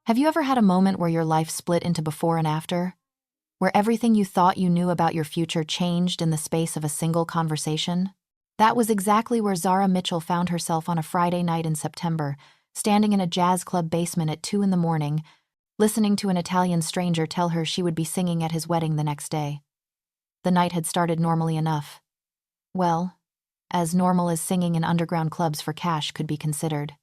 Have you ever had a moment where your life split into before and after? Where everything you thought you knew about your future changed in the space of a single conversation? That was exactly where Zara Mitchell found herself on a Friday night in September, standing in a jazz club basement at 2 in the morning, listening to an Italian stranger tell her she would be singing at his wedding the next day. The night had started normally enough. Well, as normal as singing in underground clubs for cash could be considered.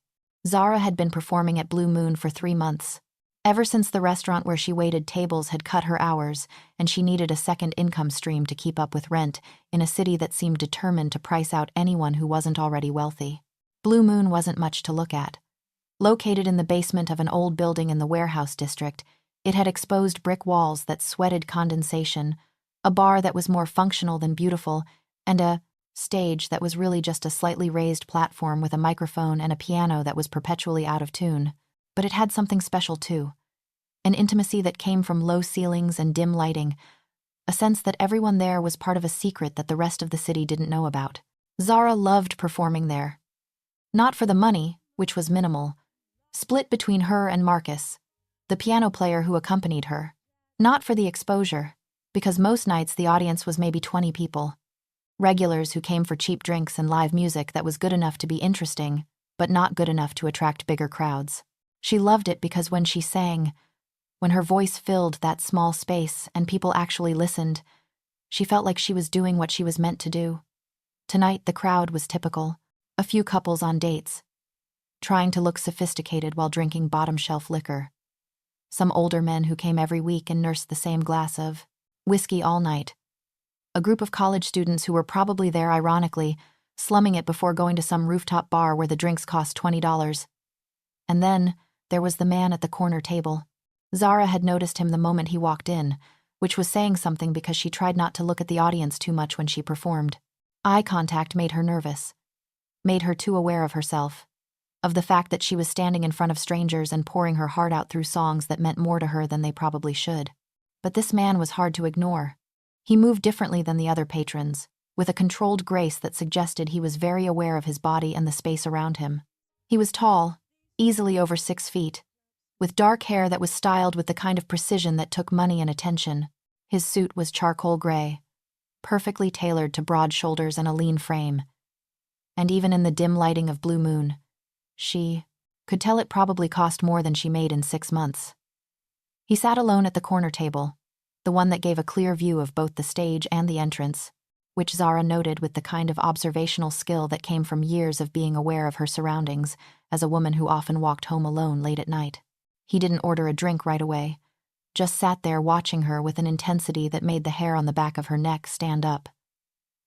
Zara had been performing at Blue Moon for 3 months. Ever since the restaurant where she waited tables had cut her hours, and she needed a second income stream to keep up with rent in a city that seemed determined to price out anyone who wasn't already wealthy. Blue Moon wasn't much to look at. Located in the basement of an old building in the warehouse district, it had exposed brick walls that sweated condensation, a bar that was more functional than beautiful, and a stage that was really just a slightly raised platform with a microphone and a piano that was perpetually out of tune. But it had something special too. An intimacy that came from low ceilings and dim lighting, a sense that everyone there was part of a secret that the rest of the city didn't know about. Zara loved performing there. Not for the money, which was minimal, split between her and Marcus, the piano player who accompanied her. Not for the exposure, because most nights the audience was maybe 20 people. Regulars who came for cheap drinks and live music that was good enough to be interesting, but not good enough to attract bigger crowds. She loved it because when she sang, when her voice filled that small space and people actually listened, she felt like she was doing what she was meant to do. Tonight the crowd was typical, a few couples on dates, trying to look sophisticated while drinking bottom-shelf liquor. Some older men who came every week and nursed the same glass of whiskey all night. A group of college students who were probably there ironically, slumming it before going to some rooftop bar where the drinks cost $20. And then there was the man at the corner table. Zara had noticed him the moment he walked in, which was saying something because she tried not to look at the audience too much when she performed. Eye contact made her nervous, made her too aware of herself, of the fact that she was standing in front of strangers and pouring her heart out through songs that meant more to her than they probably should. But this man was hard to ignore. He moved differently than the other patrons, with a controlled grace that suggested he was very aware of his body and the space around him. He was tall, easily over 6 feet, with dark hair that was styled with the kind of precision that took money and attention. His suit was charcoal gray, perfectly tailored to broad shoulders and a lean frame. And even in the dim lighting of Blue Moon, she could tell it probably cost more than she made in 6 months. He sat alone at the corner table, the one that gave a clear view of both the stage and the entrance, which Zara noted with the kind of observational skill that came from years of being aware of her surroundings as a woman who often walked home alone late at night. He didn't order a drink right away, just sat there watching her with an intensity that made the hair on the back of her neck stand up.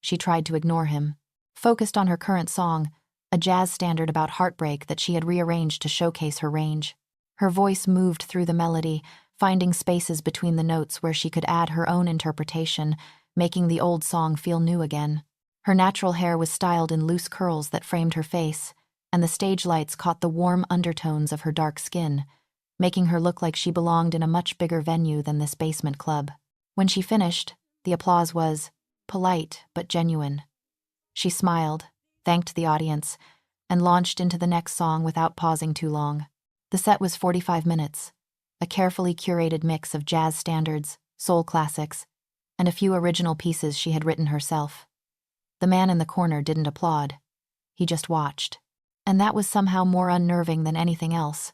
She tried to ignore him, focused on her current song, a jazz standard about heartbreak that she had rearranged to showcase her range. Her voice moved through the melody, finding spaces between the notes where she could add her own interpretation, making the old song feel new again. Her natural hair was styled in loose curls that framed her face, and the stage lights caught the warm undertones of her dark skin, making her look like she belonged in a much bigger venue than this basement club. When she finished, the applause was polite but genuine. She smiled, thanked the audience, and launched into the next song without pausing too long. The set was 45 minutes, a carefully curated mix of jazz standards, soul classics, and a few original pieces she had written herself. The man in the corner didn't applaud. He just watched. And that was somehow more unnerving than anything else.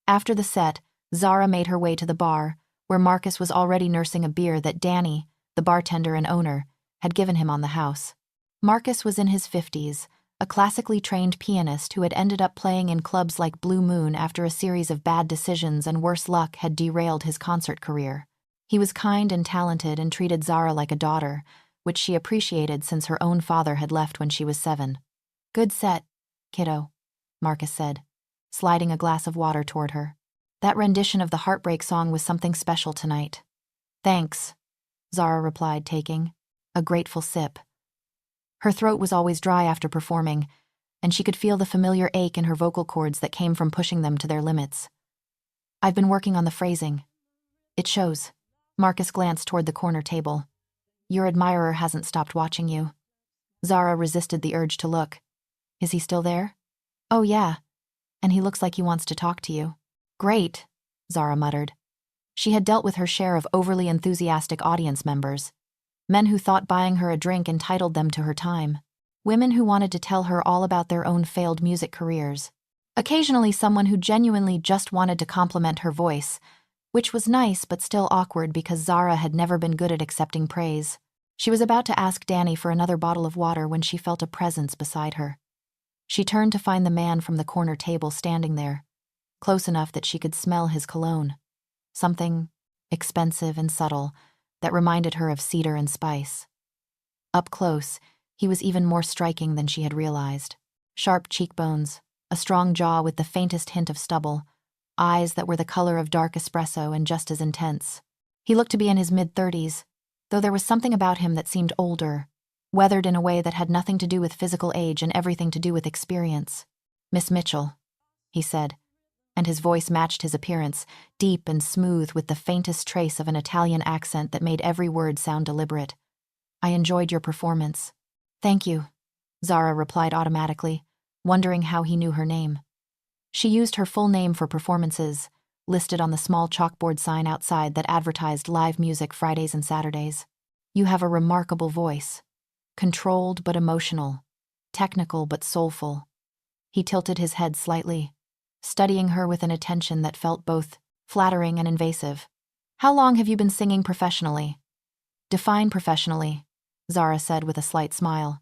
After the set, Zara made her way to the bar, where Marcus was already nursing a beer that Danny, the bartender and owner, had given him on the house. Marcus was in his 50s, a classically trained pianist who had ended up playing in clubs like Blue Moon after a series of bad decisions and worse luck had derailed his concert career. He was kind and talented and treated Zara like a daughter, which she appreciated since her own father had left when she was 7. "Good set, kiddo," Marcus said, sliding a glass of water toward her. "That rendition of the Heartbreak song was something special tonight." "Thanks," Zara replied, taking a grateful sip. Her throat was always dry after performing, and she could feel the familiar ache in her vocal cords that came from pushing them to their limits. "I've been working on the phrasing. It shows." Marcus glanced toward the corner table. "Your admirer hasn't stopped watching you." Zara resisted the urge to look. "Is he still there?" "Oh, yeah. And he looks like he wants to talk to you." "Great." Zara muttered. She had dealt with her share of overly enthusiastic audience members. Men who thought buying her a drink entitled them to her time. Women who wanted to tell her all about their own failed music careers. Occasionally someone who genuinely just wanted to compliment her voice, which was nice but still awkward because Zara had never been good at accepting praise. She was about to ask Danny for another bottle of water when she felt a presence beside her. She turned to find the man from the corner table standing there, close enough that she could smell his cologne. Something expensive and subtle that reminded her of cedar and spice. Up close, he was even more striking than she had realized. Sharp cheekbones, a strong jaw with the faintest hint of stubble, eyes that were the color of dark espresso and just as intense. He looked to be in his mid-30s, though there was something about him that seemed older, weathered in a way that had nothing to do with physical age and everything to do with experience. "Miss Mitchell," he said, and his voice matched his appearance, deep and smooth with the faintest trace of an Italian accent that made every word sound deliberate. "I enjoyed your performance." "Thank you," Zara replied automatically, wondering how he knew her name. She used her full name for performances, listed on the small chalkboard sign outside that advertised live music Fridays and Saturdays. "You have a remarkable voice. Controlled but emotional, technical but soulful." He tilted his head slightly, studying her with an attention that felt both flattering and invasive. "How long have you been singing professionally?" "Define professionally," Zara said with a slight smile.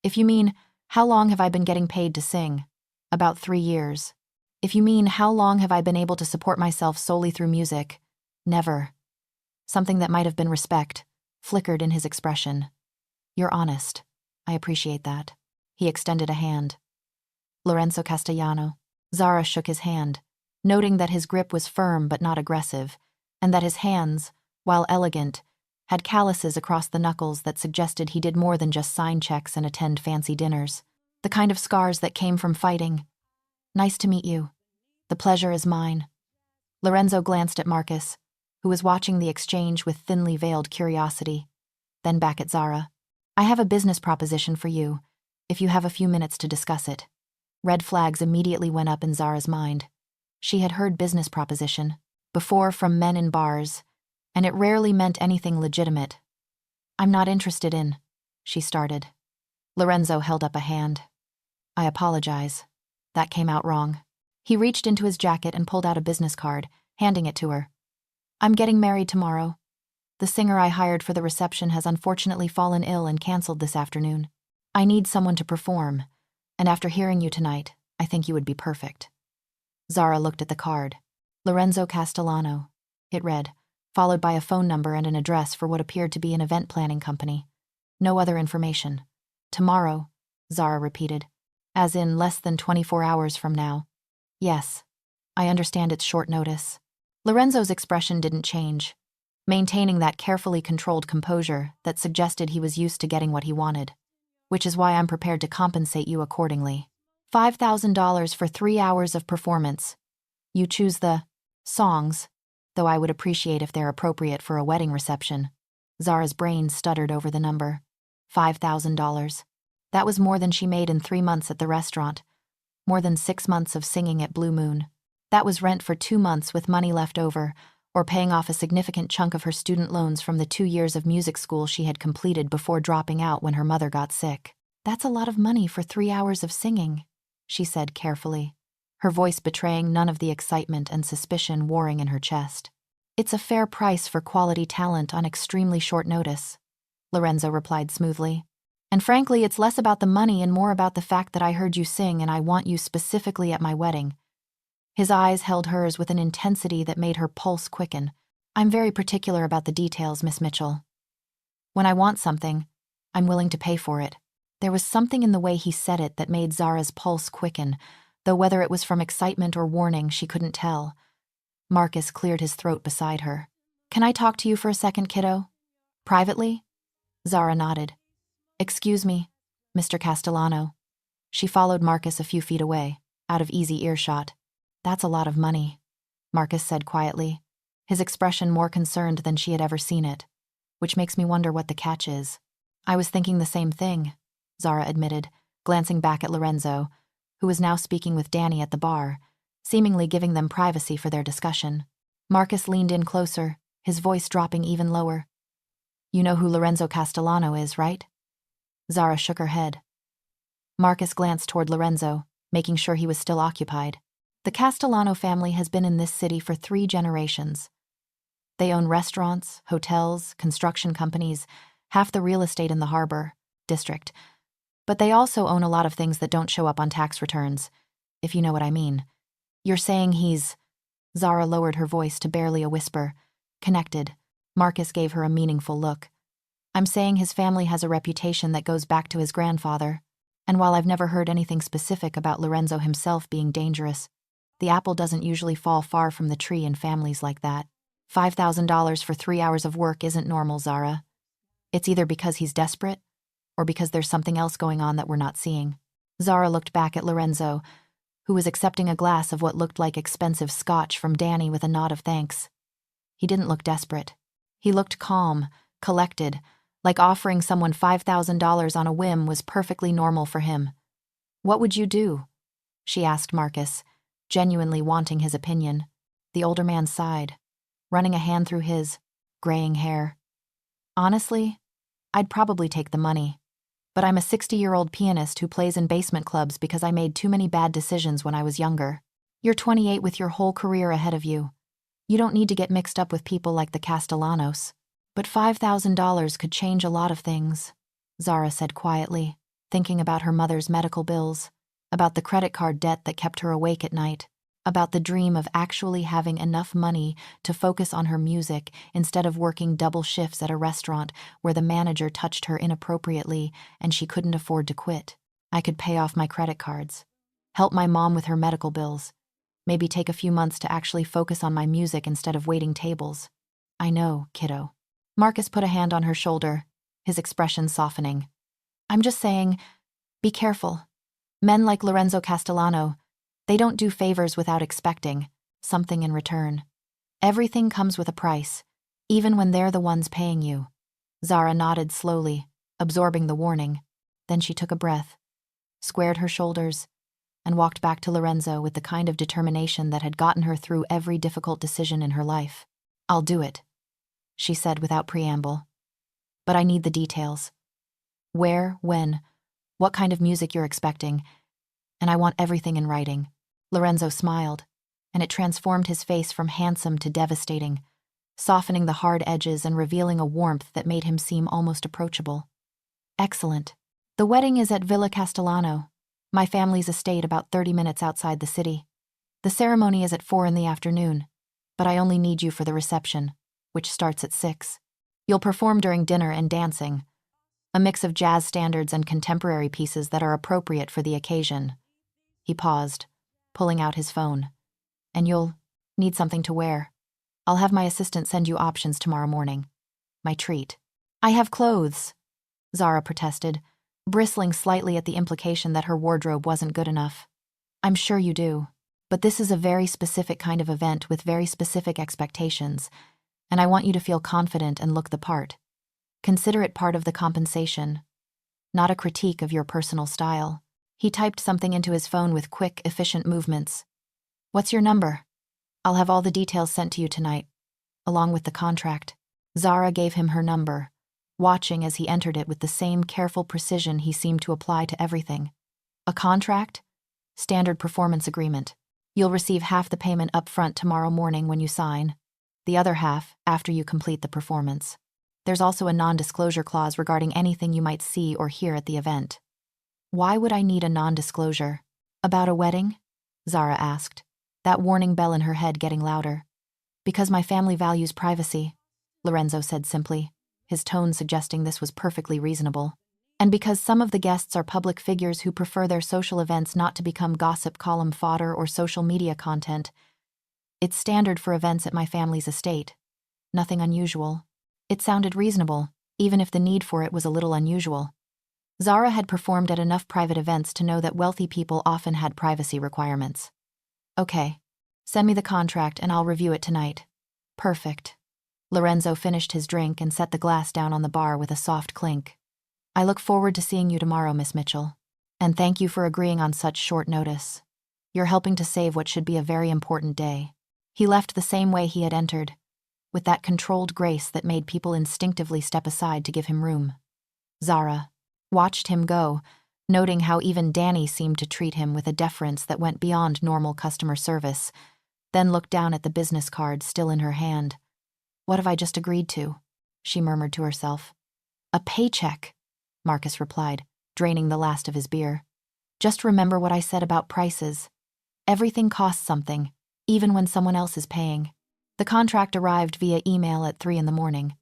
"If you mean, how long have I been getting paid to sing? About 3 years. If you mean, how long have I been able to support myself solely through music? Never." Something that might have been respect flickered in his expression. "You're honest. I appreciate that." He extended a hand. "Lorenzo Castellano." Zara shook his hand, noting that his grip was firm but not aggressive, and that his hands, while elegant, had calluses across the knuckles that suggested he did more than just sign checks and attend fancy dinners. The kind of scars that came from fighting. "Nice to meet you. The pleasure is mine." Lorenzo glanced at Marcus, who was watching the exchange with thinly veiled curiosity, then back at Zara. "I have a business proposition for you, if you have a few minutes to discuss it." Red flags immediately went up in Zara's mind. She had heard business proposition before from men in bars, and it rarely meant anything legitimate. "I'm not interested in," she started. Lorenzo held up a hand. "I apologize. That came out wrong." He reached into his jacket and pulled out a business card, handing it to her. "I'm getting married tomorrow. The singer I hired for the reception has unfortunately fallen ill and canceled this afternoon. I need someone to perform, and after hearing you tonight, I think you would be perfect." Zara looked at the card. "Lorenzo Castellano," it read, followed by a phone number and an address for what appeared to be an event planning company. No other information. "Tomorrow," Zara repeated, "as in less than 24 hours from now." "Yes, I understand it's short notice." Lorenzo's expression didn't change, maintaining that carefully controlled composure that suggested he was used to getting what he wanted. "Which is why I'm prepared to compensate you accordingly. $5,000 for 3 hours of performance. You choose the songs, though I would appreciate if they're appropriate for a wedding reception." Zara's brain stuttered over the number. $5,000. That was more than she made in 3 months at the restaurant, more than 6 months of singing at Blue Moon. That was rent for 2 months with money left over, or paying off a significant chunk of her student loans from the 2 years of music school she had completed before dropping out when her mother got sick. "That's a lot of money for 3 hours of singing," she said carefully, her voice betraying none of the excitement and suspicion warring in her chest. "It's a fair price for quality talent on extremely short notice," Lorenzo replied smoothly. "And frankly, it's less about the money and more about the fact that I heard you sing and I want you specifically at my wedding." His eyes held hers with an intensity that made her pulse quicken. "I'm very particular about the details, Miss Mitchell. When I want something, I'm willing to pay for it." There was something in the way he said it that made Zara's pulse quicken, though whether it was from excitement or warning, she couldn't tell. Marcus cleared his throat beside her. "Can I talk to you for a second, kiddo? Privately?" Zara nodded. "Excuse me, Mr. Castellano." She followed Marcus a few feet away, out of easy earshot. "That's a lot of money," Marcus said quietly, his expression more concerned than she had ever seen it, "which makes me wonder what the catch is." "I was thinking the same thing," Zara admitted, glancing back at Lorenzo, who was now speaking with Danny at the bar, seemingly giving them privacy for their discussion. Marcus leaned in closer, his voice dropping even lower. You know who Lorenzo Castellano is, right? Zara shook her head. Marcus glanced toward Lorenzo, making sure he was still occupied. The Castellano family has been in this city for 3 generations. They own restaurants, hotels, construction companies, half the real estate in the harbor district. But they also own a lot of things that don't show up on tax returns, if you know what I mean. You're saying he's… Zara lowered her voice to barely a whisper. Connected. Marcus gave her a meaningful look. I'm saying his family has a reputation that goes back to his grandfather. And while I've never heard anything specific about Lorenzo himself being dangerous, the apple doesn't usually fall far from the tree in families like that. $5,000 for 3 hours of work isn't normal, Zara. It's either because he's desperate, or because there's something else going on that we're not seeing. Zara looked back at Lorenzo, who was accepting a glass of what looked like expensive scotch from Danny with a nod of thanks. He didn't look desperate. He looked calm, collected, like offering someone $5,000 on a whim was perfectly normal for him. What would you do? She asked Marcus, genuinely wanting his opinion. The older man sighed, running a hand through his graying hair. Honestly, I'd probably take the money. But I'm a 60-year-old pianist who plays in basement clubs because I made too many bad decisions when I was younger. You're 28 with your whole career ahead of you. You don't need to get mixed up with people like the Castellanos. But $5,000 could change a lot of things, Zara said quietly, thinking about her mother's medical bills, about the credit card debt that kept her awake at night, about the dream of actually having enough money to focus on her music instead of working double shifts at a restaurant where the manager touched her inappropriately and she couldn't afford to quit. I could pay off my credit cards, help my mom with her medical bills, maybe take a few months to actually focus on my music instead of waiting tables. I know, kiddo. Marcus put a hand on her shoulder, his expression softening. I'm just saying, be careful. Men like Lorenzo Castellano, they don't do favors without expecting something in return. Everything comes with a price, even when they're the ones paying you. Zara nodded slowly, absorbing the warning. Then she took a breath, squared her shoulders, and walked back to Lorenzo with the kind of determination that had gotten her through every difficult decision in her life. I'll do it, she said without preamble. But I need the details. Where, when, what kind of music you're expecting, and I want everything in writing. Lorenzo smiled, and it transformed his face from handsome to devastating, softening the hard edges and revealing a warmth that made him seem almost approachable. Excellent. The wedding is at Villa Castellano, my family's estate about 30 minutes outside the city. The ceremony is at 4 in the afternoon, but I only need you for the reception, which starts at 6. You'll perform during dinner and dancing, a mix of jazz standards and contemporary pieces that are appropriate for the occasion. He paused, pulling out his phone. And you'll need something to wear. I'll have my assistant send you options tomorrow morning. My treat. I have clothes, Zara protested, bristling slightly at the implication that her wardrobe wasn't good enough. I'm sure you do, but this is a very specific kind of event with very specific expectations, and I want you to feel confident and look the part. Consider it part of the compensation, not a critique of your personal style. He typed something into his phone with quick, efficient movements. What's your number? I'll have all the details sent to you tonight, along with the contract. Zara gave him her number, watching as he entered it with the same careful precision he seemed to apply to everything. A contract? Standard performance agreement. You'll receive half the payment up front tomorrow morning when you sign, the other half after you complete the performance. There's also a non-disclosure clause regarding anything you might see or hear at the event. Why would I need a non-disclosure? About a wedding? Zara asked, that warning bell in her head getting louder. Because my family values privacy, Lorenzo said simply, his tone suggesting this was perfectly reasonable. And because some of the guests are public figures who prefer their social events not to become gossip column fodder or social media content. It's standard for events at my family's estate. Nothing unusual. It sounded reasonable, even if the need for it was a little unusual. Zara had performed at enough private events to know that wealthy people often had privacy requirements. Okay, send me the contract and I'll review it tonight. Perfect. Lorenzo finished his drink and set the glass down on the bar with a soft clink. I look forward to seeing you tomorrow, Miss Mitchell. And thank you for agreeing on such short notice. You're helping to save what should be a very important day." He left the same way he had entered, with that controlled grace that made people instinctively step aside to give him room. Zara watched him go, noting how even Danny seemed to treat him with a deference that went beyond normal customer service, then looked down at the business card still in her hand. "What have I just agreed to?" she murmured to herself. "A paycheck," Marcus replied, draining the last of his beer. "Just remember what I said about prices. Everything costs something, even when someone else is paying." The contract arrived via email at 3 a.m.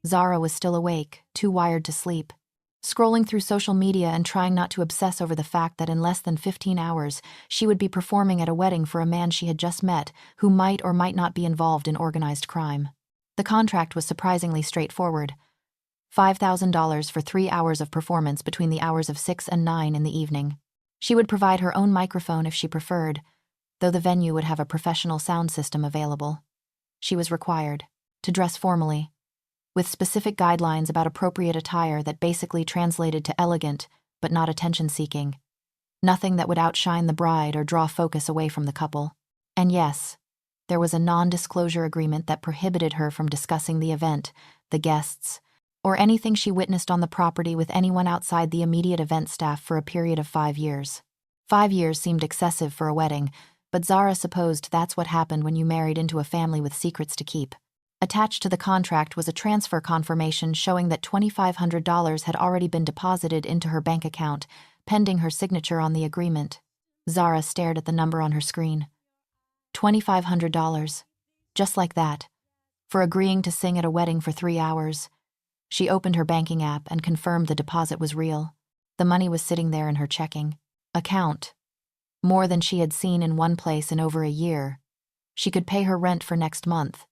Zara was still awake, too wired to sleep, scrolling through social media and trying not to obsess over the fact that in less than 15 hours, she would be performing at a wedding for a man she had just met who might or might not be involved in organized crime. The contract was surprisingly straightforward. $5,000 for 3 hours of performance between the hours of 6 and 9 in the evening. She would provide her own microphone if she preferred, though the venue would have a professional sound system available. She was required to dress formally, with specific guidelines about appropriate attire that basically translated to elegant but not attention-seeking. Nothing that would outshine the bride or draw focus away from the couple. And yes, there was a non-disclosure agreement that prohibited her from discussing the event, the guests, or anything she witnessed on the property with anyone outside the immediate event staff for a period of 5 years. 5 years seemed excessive for a wedding, but Zara supposed that's what happened when you married into a family with secrets to keep. Attached to the contract was a transfer confirmation showing that $2,500 had already been deposited into her bank account, pending her signature on the agreement. Zara stared at the number on her screen. $2,500. Just like that. For agreeing to sing at a wedding for 3 hours. She opened her banking app and confirmed the deposit was real. The money was sitting there in her checking account. More than she had seen in one place in over a year. She could pay her rent for next month.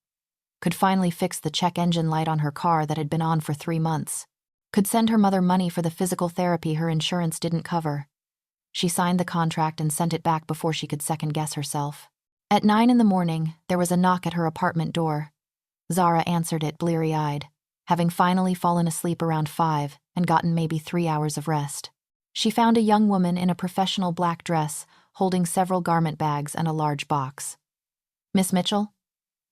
Could finally fix the check engine light on her car that had been on for 3 months. Could send her mother money for the physical therapy her insurance didn't cover. She signed the contract and sent it back before she could second-guess herself. At 9 a.m, there was a knock at her apartment door. Zara answered it bleary-eyed, having finally fallen asleep around 5 and gotten maybe 3 hours of rest. She found a young woman in a professional black dress, holding several garment bags and a large box. "Miss Mitchell?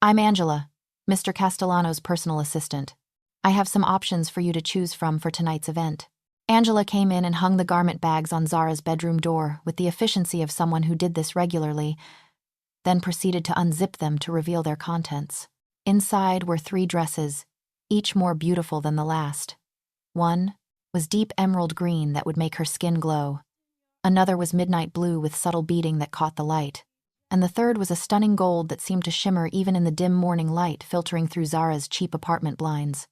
I'm Angela, Mr. Castellano's personal assistant. I have some options for you to choose from for tonight's event." Angela came in and hung the garment bags on Zara's bedroom door with the efficiency of someone who did this regularly, then proceeded to unzip them to reveal their contents. Inside were 3 dresses, each more beautiful than the last. One was deep emerald green that would make her skin glow. Another was midnight blue with subtle beading that caught the light. And the third was a stunning gold that seemed to shimmer even in the dim morning light filtering through Zara's cheap apartment blinds.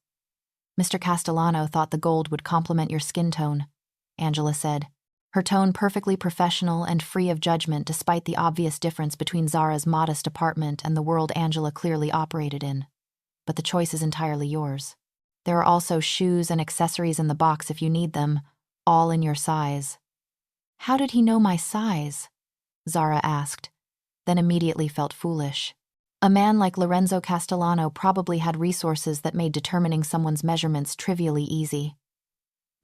"Mr. Castellano thought the gold would complement your skin tone," Angela said, her tone perfectly professional and free of judgment despite the obvious difference between Zara's modest apartment and the world Angela clearly operated in. "But the choice is entirely yours. There are also shoes and accessories in the box if you need them, all in your size." "How did he know my size?" Zara asked, then immediately felt foolish. A man like Lorenzo Castellano probably had resources that made determining someone's measurements trivially easy.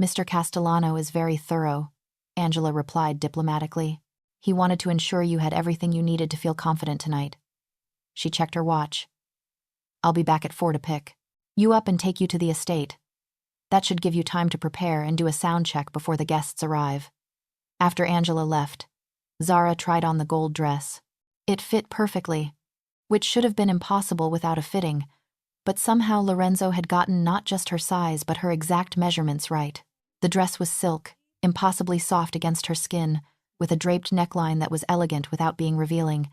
"Mr. Castellano is very thorough," Angela replied diplomatically. "He wanted to ensure you had everything you needed to feel confident tonight." She checked her watch. "I'll be back at 4 to pick you up and take you to the estate. That should give you time to prepare and do a sound check before the guests arrive." After Angela left, Zara tried on the gold dress. It fit perfectly, which should have been impossible without a fitting, but somehow Lorenzo had gotten not just her size but her exact measurements right. The dress was silk, impossibly soft against her skin, with a draped neckline that was elegant without being revealing,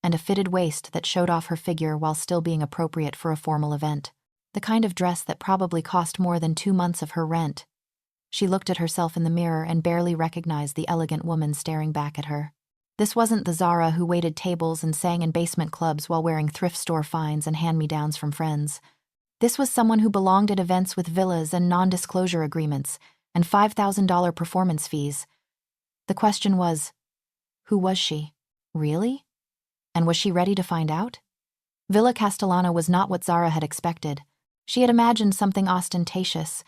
and a fitted waist that showed off her figure while still being appropriate for a formal event. The kind of dress that probably cost more than 2 months of her rent. She looked at herself in the mirror and barely recognized the elegant woman staring back at her. This wasn't the Zara who waited tables and sang in basement clubs while wearing thrift store finds and hand-me-downs from friends. This was someone who belonged at events with villas and non-disclosure agreements and $5,000 performance fees. The question was, who was she? Really? And was she ready to find out? Villa Castellano was not what Zara had expected. She had imagined something ostentatious,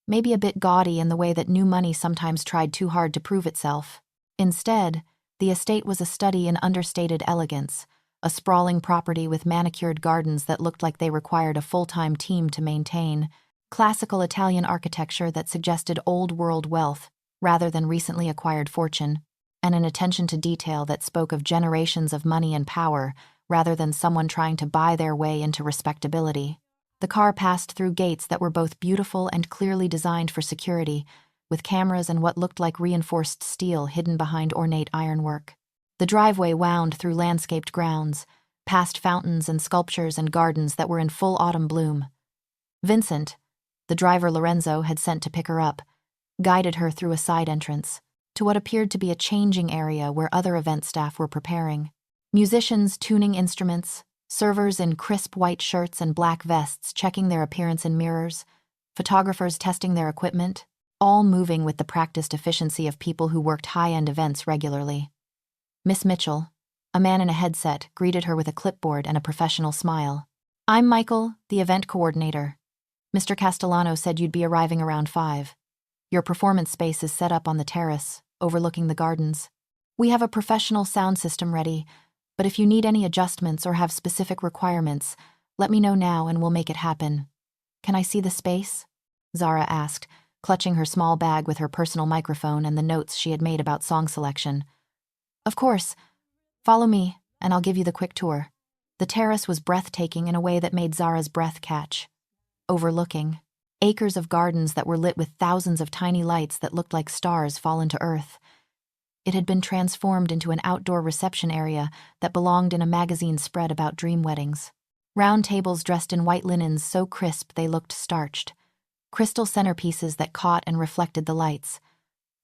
maybe a bit gaudy in the way that new money sometimes tried too hard to prove itself. Instead, The estate was a study in understated elegance, a sprawling property with manicured gardens that looked like they required a full-time team to maintain, classical Italian architecture that suggested old-world wealth rather than recently acquired fortune, and an attention to detail that spoke of generations of money and power rather than someone trying to buy their way into respectability. The car passed through gates that were both beautiful and clearly designed for security, with cameras and what looked like reinforced steel hidden behind ornate ironwork. The driveway wound through landscaped grounds, past fountains and sculptures and gardens that were in full autumn bloom. Vincent, the driver Lorenzo had sent to pick her up, guided her through a side entrance to what appeared to be a changing area where other event staff were preparing. Musicians tuning instruments, servers in crisp white shirts and black vests checking their appearance in mirrors, photographers testing their equipment, all moving with the practiced efficiency of people who worked high-end events regularly. Miss Mitchell, a man in a headset, greeted her with a clipboard and a professional smile. "I'm Michael, the event coordinator. Mr. Castellano said you'd be arriving around 5. Your performance space is set up on the terrace, overlooking the gardens. We have a professional sound system ready, but if you need any adjustments or have specific requirements, let me know now and we'll make it happen." "Can I see the space?" Zara asked, clutching her small bag with her personal microphone and the notes she had made about song selection. "Of course. Follow me, and I'll give you the quick tour." The terrace was breathtaking in a way that made Zara's breath catch. Overlooking acres of gardens that were lit with thousands of tiny lights that looked like stars fallen to earth. It had been transformed into an outdoor reception area that belonged in a magazine spread about dream weddings. Round tables dressed in white linens so crisp they looked starched. Crystal centerpieces that caught and reflected the lights.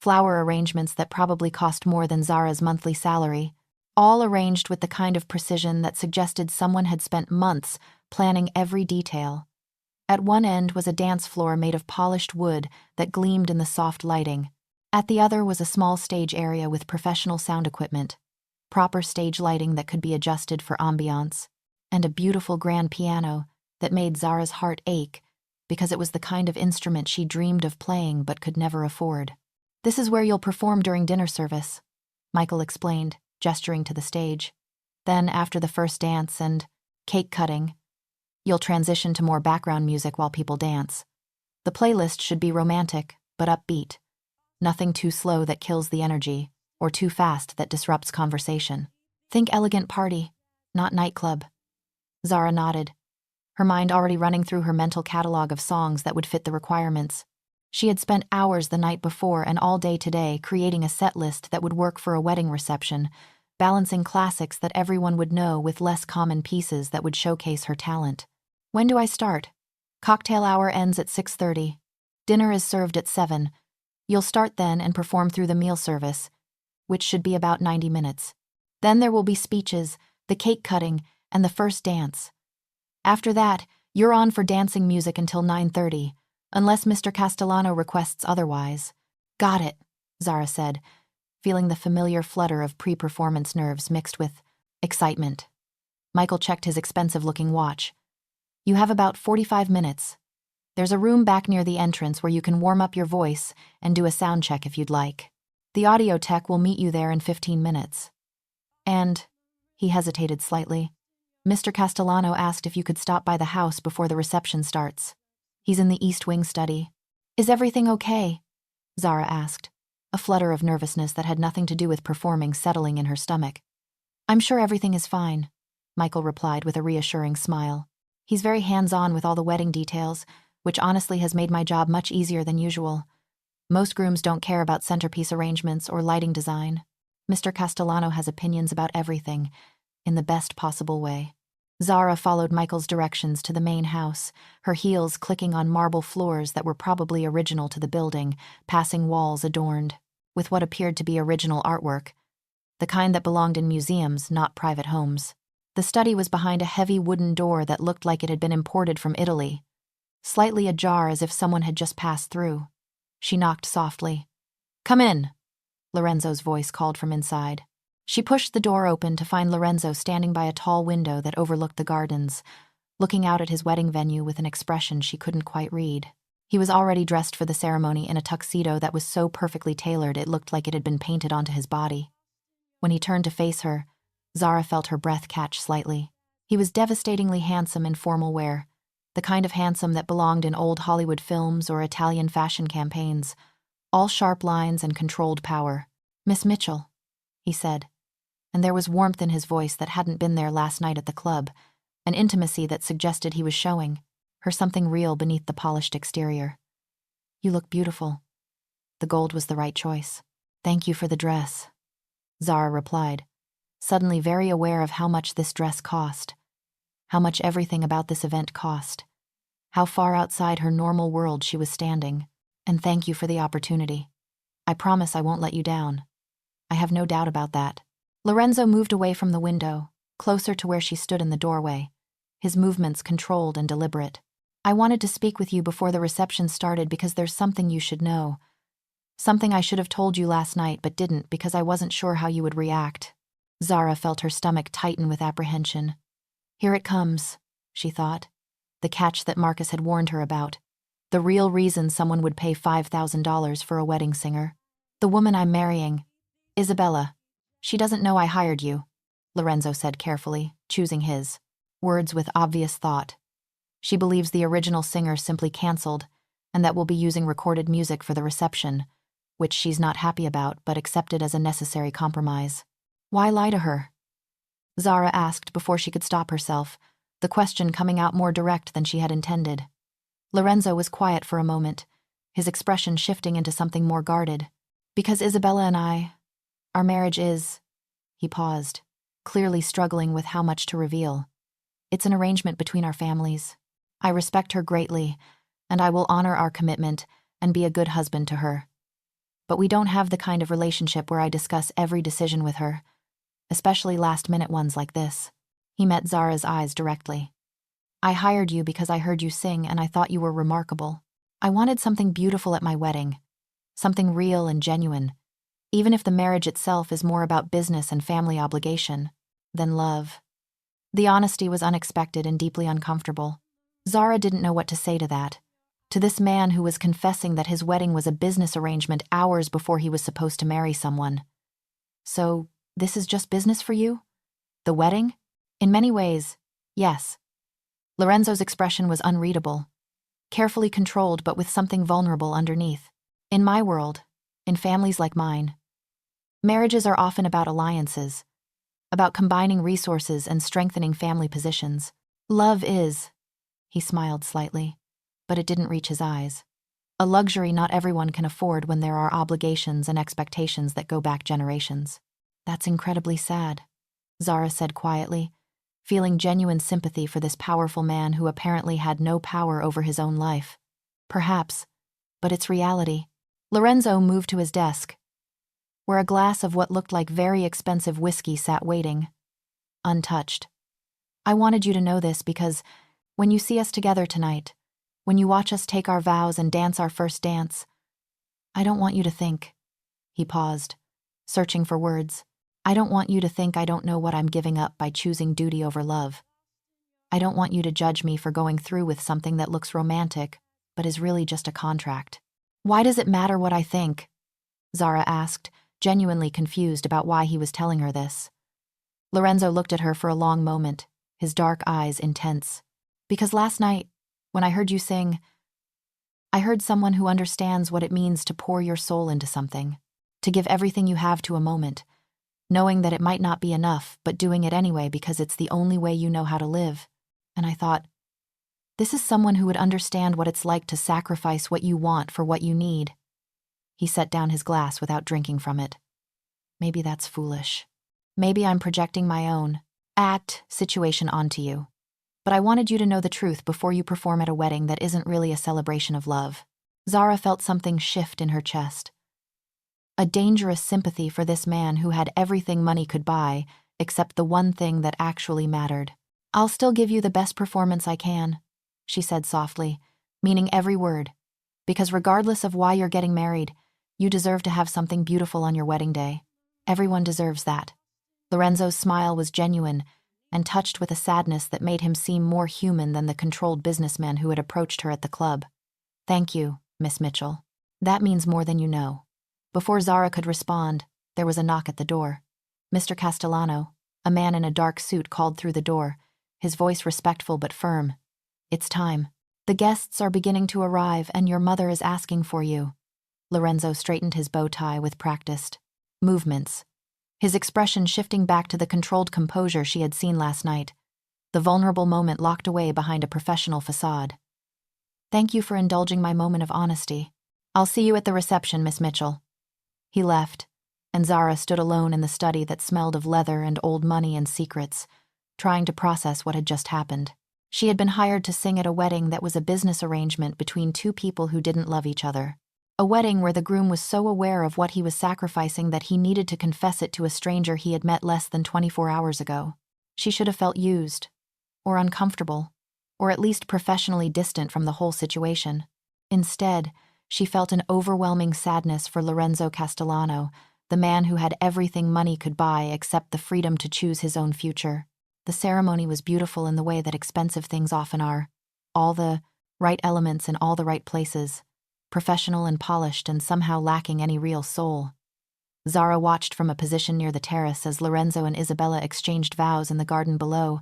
Flower arrangements that probably cost more than Zara's monthly salary. All arranged with the kind of precision that suggested someone had spent months planning every detail. At one end was a dance floor made of polished wood that gleamed in the soft lighting. At the other was a small stage area with professional sound equipment, proper stage lighting that could be adjusted for ambiance, and a beautiful grand piano that made Zara's heart ache because it was the kind of instrument she dreamed of playing but could never afford. "This is where you'll perform during dinner service," Michael explained, gesturing to the stage. "Then, after the first dance and cake cutting, you'll transition to more background music while people dance. The playlist should be romantic, but upbeat. Nothing too slow that kills the energy, or too fast that disrupts conversation. Think elegant party, not nightclub." Zara nodded, her mind already running through her mental catalog of songs that would fit the requirements. She had spent hours the night before and all day today creating a set list that would work for a wedding reception, balancing classics that everyone would know with less common pieces that would showcase her talent. "When do I start?" "Cocktail hour ends at 6:30. Dinner is served at 7. You'll start then and perform through the meal service, which should be about 90 minutes. Then there will be speeches, the cake cutting, and the first dance. After that, you're on for dancing music until 9:30, unless Mr. Castellano requests otherwise." "Got it," Zara said, feeling the familiar flutter of pre-performance nerves mixed with excitement. Michael checked his expensive-looking watch. "You have about 45 minutes. There's a room back near the entrance where you can warm up your voice and do a sound check if you'd like. The audio tech will meet you there in 15 minutes. And," he hesitated slightly, "Mr. Castellano asked if you could stop by the house before the reception starts. He's in the East Wing study." "Is everything okay?" Zara asked, a flutter of nervousness that had nothing to do with performing settling in her stomach. "I'm sure everything is fine," Michael replied with a reassuring smile. "He's very hands-on with all the wedding details, which honestly has made my job much easier than usual. Most grooms don't care about centerpiece arrangements or lighting design. Mr. Castellano has opinions about everything, in the best possible way." Zara followed Michael's directions to the main house, her heels clicking on marble floors that were probably original to the building, passing walls adorned with what appeared to be original artwork, the kind that belonged in museums, not private homes. The study was behind a heavy wooden door that looked like it had been imported from Italy, slightly ajar as if someone had just passed through. She knocked softly. "Come in," Lorenzo's voice called from inside. She pushed the door open to find Lorenzo standing by a tall window that overlooked the gardens, looking out at his wedding venue with an expression she couldn't quite read. He was already dressed for the ceremony in a tuxedo that was so perfectly tailored it looked like it had been painted onto his body. When he turned to face her, Zara felt her breath catch slightly. He was devastatingly handsome in formal wear, the kind of handsome that belonged in old Hollywood films or Italian fashion campaigns, all sharp lines and controlled power. "Miss Mitchell," he said, and there was warmth in his voice that hadn't been there last night at the club, an intimacy that suggested he was showing her something real beneath the polished exterior. "You look beautiful." The gold was the right choice. "Thank you for the dress," Zara replied, suddenly very aware of how much this dress cost, how much everything about this event cost, how far outside her normal world she was standing. "And thank you for the opportunity. I promise I won't let you down." "I have no doubt about that." Lorenzo moved away from the window, closer to where she stood in the doorway, his movements controlled and deliberate. "I wanted to speak with you before the reception started because there's something you should know. Something I should have told you last night but didn't because I wasn't sure how you would react." Zara felt her stomach tighten with apprehension. Here it comes, she thought. The catch that Marcus had warned her about. The real reason someone would pay $5,000 for a wedding singer. "The woman I'm marrying, Isabella. She doesn't know I hired you," Lorenzo said carefully, choosing his words with obvious thought. "She believes the original singer simply canceled, and that we'll be using recorded music for the reception, which she's not happy about but accepted as a necessary compromise." "Why lie to her?" Zara asked before she could stop herself, the question coming out more direct than she had intended. Lorenzo was quiet for a moment, his expression shifting into something more guarded. "Because Isabella and our marriage is—" He paused, clearly struggling with how much to reveal. "It's an arrangement between our families. I respect her greatly, and I will honor our commitment and be a good husband to her. But we don't have the kind of relationship where I discuss every decision with her, especially last-minute ones like this." He met Zara's eyes directly. "I hired you because I heard you sing and I thought you were remarkable. I wanted something beautiful at my wedding, something real and genuine, even if the marriage itself is more about business and family obligation than love." The honesty was unexpected and deeply uncomfortable. Zara didn't know what to say to that, to this man who was confessing that his wedding was a business arrangement hours before he was supposed to marry someone. "So, this is just business for you? The wedding?" "In many ways, yes." Lorenzo's expression was unreadable, carefully controlled but with something vulnerable underneath. "In my world, in families like mine, marriages are often about alliances, about combining resources and strengthening family positions. Love is—" He smiled slightly, but it didn't reach his eyes. "A luxury not everyone can afford when there are obligations and expectations that go back generations." "That's incredibly sad," Zara said quietly, feeling genuine sympathy for this powerful man who apparently had no power over his own life. "Perhaps, but it's reality." Lorenzo moved to his desk, where a glass of what looked like very expensive whiskey sat waiting, untouched. "I wanted you to know this because when you see us together tonight, when you watch us take our vows and dance our first dance, I don't want you to think—" He paused, searching for words. "I don't want you to think I don't know what I'm giving up by choosing duty over love. I don't want you to judge me for going through with something that looks romantic, but is really just a contract." "Why does it matter what I think?" Zara asked, genuinely confused about why he was telling her this. Lorenzo looked at her for a long moment, his dark eyes intense. "Because last night, when I heard you sing, I heard someone who understands what it means to pour your soul into something, to give everything you have to a moment, knowing that it might not be enough, but doing it anyway because it's the only way you know how to live. And I thought, this is someone who would understand what it's like to sacrifice what you want for what you need." He set down his glass without drinking from it. "Maybe that's foolish. Maybe I'm projecting my own situation onto you. But I wanted you to know the truth before you perform at a wedding that isn't really a celebration of love." Zara felt something shift in her chest. A dangerous sympathy for this man who had everything money could buy, except the one thing that actually mattered. "I'll still give you the best performance I can," she said softly, meaning every word, "because regardless of why you're getting married, you deserve to have something beautiful on your wedding day. Everyone deserves that." Lorenzo's smile was genuine and touched with a sadness that made him seem more human than the controlled businessman who had approached her at the club. "Thank you, Miss Mitchell. That means more than you know." Before Zara could respond, there was a knock at the door. Mr. Castellano, a man in a dark suit, called through the door, his voice respectful but firm. "It's time. The guests are beginning to arrive, and your mother is asking for you." Lorenzo straightened his bow tie with practiced movements, his expression shifting back to the controlled composure she had seen last night, the vulnerable moment locked away behind a professional facade. "Thank you for indulging my moment of honesty. I'll see you at the reception, Miss Mitchell." He left, and Zara stood alone in the study that smelled of leather and old money and secrets, trying to process what had just happened. She had been hired to sing at a wedding that was a business arrangement between two people who didn't love each other. A wedding where the groom was so aware of what he was sacrificing that he needed to confess it to a stranger he had met less than 24 hours ago. She should have felt used, or uncomfortable, or at least professionally distant from the whole situation. Instead, she felt an overwhelming sadness for Lorenzo Castellano, the man who had everything money could buy except the freedom to choose his own future. The ceremony was beautiful in the way that expensive things often are. All the right elements in all the right places, professional and polished and somehow lacking any real soul. Zara watched from a position near the terrace as Lorenzo and Isabella exchanged vows in the garden below,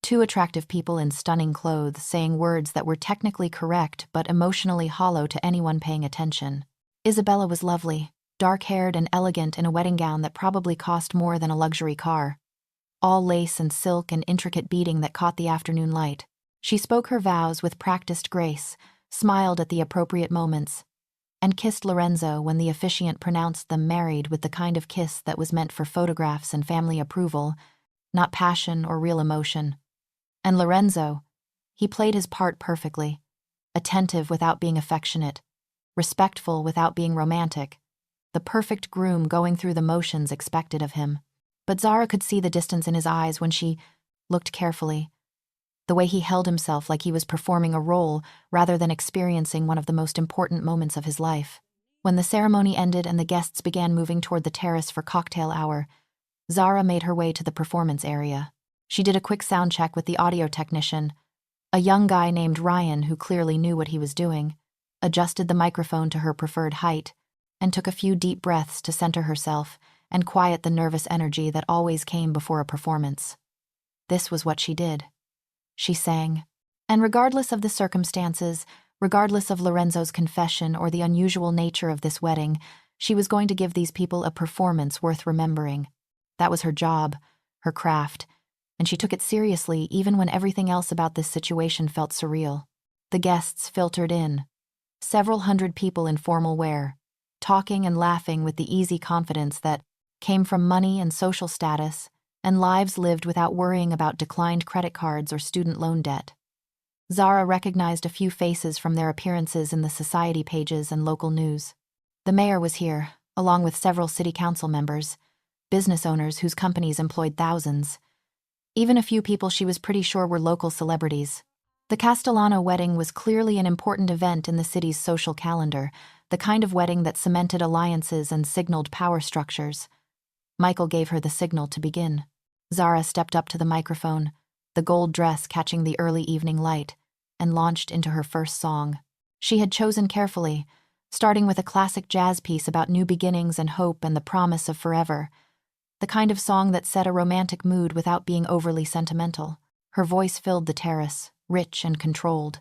two attractive people in stunning clothes saying words that were technically correct but emotionally hollow to anyone paying attention. Isabella was lovely, dark-haired and elegant in a wedding gown that probably cost more than a luxury car, all lace and silk and intricate beading that caught the afternoon light. She spoke her vows with practiced grace, smiled at the appropriate moments, and kissed Lorenzo when the officiant pronounced them married with the kind of kiss that was meant for photographs and family approval, not passion or real emotion. And Lorenzo, he played his part perfectly, attentive without being affectionate, respectful without being romantic, the perfect groom going through the motions expected of him. But Zara could see the distance in his eyes when she looked carefully, the way he held himself like he was performing a role rather than experiencing one of the most important moments of his life. When the ceremony ended and the guests began moving toward the terrace for cocktail hour, Zara made her way to the performance area. She did a quick sound check with the audio technician, a young guy named Ryan who clearly knew what he was doing, adjusted the microphone to her preferred height, and took a few deep breaths to center herself and quiet the nervous energy that always came before a performance. This was what she did. She sang. And regardless of the circumstances, regardless of Lorenzo's confession or the unusual nature of this wedding, she was going to give these people a performance worth remembering. That was her job, her craft, and she took it seriously even when everything else about this situation felt surreal. The guests filtered in, several hundred people in formal wear, talking and laughing with the easy confidence that came from money and social status, and lives lived without worrying about declined credit cards or student loan debt. Zara recognized a few faces from their appearances in the society pages and local news. The mayor was here, along with several city council members, business owners whose companies employed thousands. Even a few people she was pretty sure were local celebrities. The Castellano wedding was clearly an important event in the city's social calendar, the kind of wedding that cemented alliances and signaled power structures. Michael gave her the signal to begin. Zara stepped up to the microphone, the gold dress catching the early evening light, and launched into her first song. She had chosen carefully, starting with a classic jazz piece about new beginnings and hope and the promise of forever, the kind of song that set a romantic mood without being overly sentimental. Her voice filled the terrace, rich and controlled,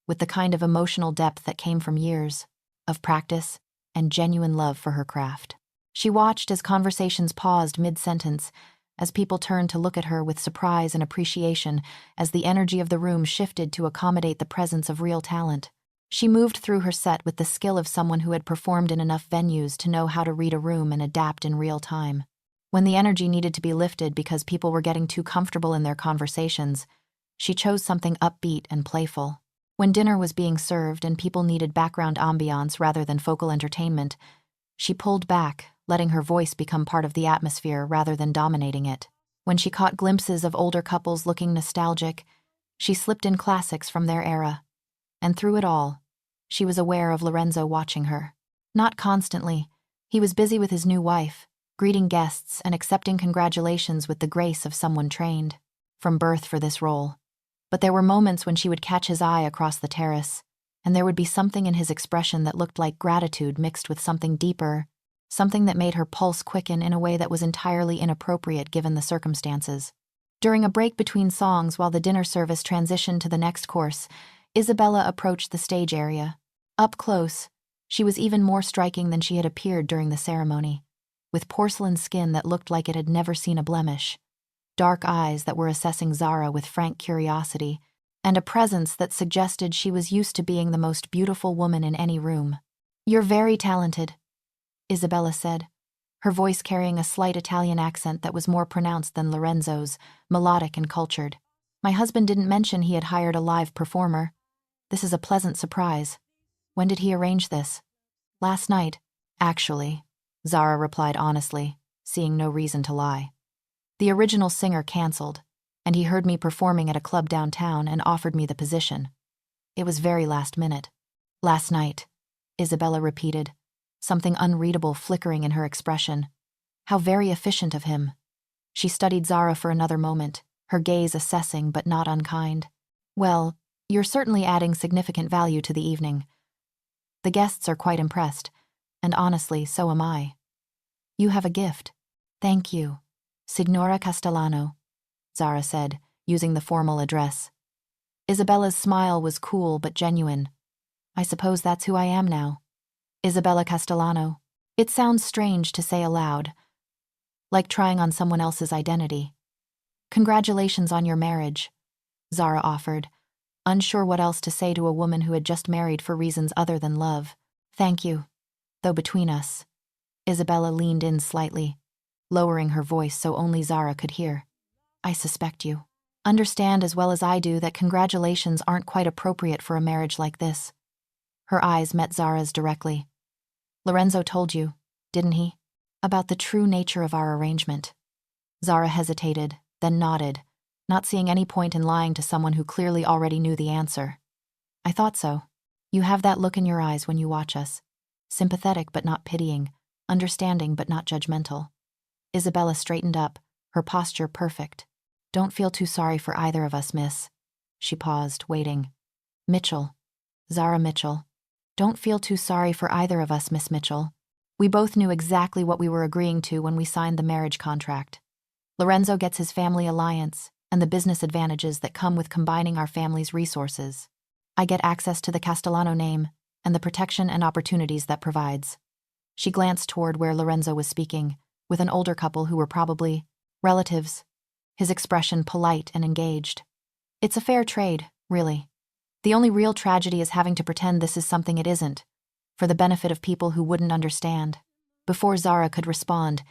with the kind of emotional depth that came from years of practice and genuine love for her craft. She watched as conversations paused mid-sentence, as people turned to look at her with surprise and appreciation as the energy of the room shifted to accommodate the presence of real talent. She moved through her set with the skill of someone who had performed in enough venues to know how to read a room and adapt in real time. When the energy needed to be lifted because people were getting too comfortable in their conversations, she chose something upbeat and playful. When dinner was being served and people needed background ambiance rather than focal entertainment, she pulled back, letting her voice become part of the atmosphere rather than dominating it. When she caught glimpses of older couples looking nostalgic, she slipped in classics from their era. And through it all, she was aware of Lorenzo watching her. Not constantly. He was busy with his new wife, greeting guests and accepting congratulations with the grace of someone trained from birth for this role. But there were moments when she would catch his eye across the terrace, and there would be something in his expression that looked like gratitude mixed with something deeper, something that made her pulse quicken in a way that was entirely inappropriate given the circumstances. During a break between songs while the dinner service transitioned to the next course, Isabella approached the stage area. Up close, she was even more striking than she had appeared during the ceremony, with porcelain skin that looked like it had never seen a blemish, dark eyes that were assessing Zara with frank curiosity, and a presence that suggested she was used to being the most beautiful woman in any room. "You're very talented," Isabella said, her voice carrying a slight Italian accent that was more pronounced than Lorenzo's, melodic and cultured. "My husband didn't mention he had hired a live performer. This is a pleasant surprise. When did he arrange this?" "Last night, actually," Zara replied honestly, seeing no reason to lie. "The original singer canceled, and he heard me performing at a club downtown and offered me the position. It was very last minute." "Last night," Isabella repeated, something unreadable flickering in her expression. How very efficient of him. She studied Zara for another moment, her gaze assessing but not unkind. "Well, you're certainly adding significant value to the evening. The guests are quite impressed, and honestly, so am I. You have a gift." "Thank you, Signora Castellano," Zara said, using the formal address. Isabella's smile was cool but genuine. "I suppose that's who I am now. Isabella Castellano." It sounds strange to say aloud, like trying on someone else's identity. "Congratulations on your marriage," Zara offered, unsure what else to say to a woman who had just married for reasons other than love. "Thank you. Though between us," Isabella leaned in slightly, lowering her voice so only Zara could hear, "I suspect you. Understand as well as I do that congratulations aren't quite appropriate for a marriage like this." Her eyes met Zara's directly. "Lorenzo told you, didn't he, about the true nature of our arrangement?" Zara hesitated, then nodded, not seeing any point in lying to someone who clearly already knew the answer. "I thought so. You have that look in your eyes when you watch us. Sympathetic but not pitying, understanding but not judgmental." Isabella straightened up, her posture perfect. "Don't feel too sorry for either of us, miss." She paused, waiting. "Mitchell. Zara Mitchell. Don't feel too sorry for either of us, Miss Mitchell. We both knew exactly what we were agreeing to when we signed the marriage contract. Lorenzo gets his family alliance and the business advantages that come with combining our family's resources. I get access to the Castellano name and the protection and opportunities that provides." She glanced toward where Lorenzo was speaking, with an older couple who were probably relatives, his expression polite and engaged. "It's a fair trade, really. The only real tragedy is having to pretend this is something it isn't, for the benefit of people who wouldn't understand." Before Zara could respond,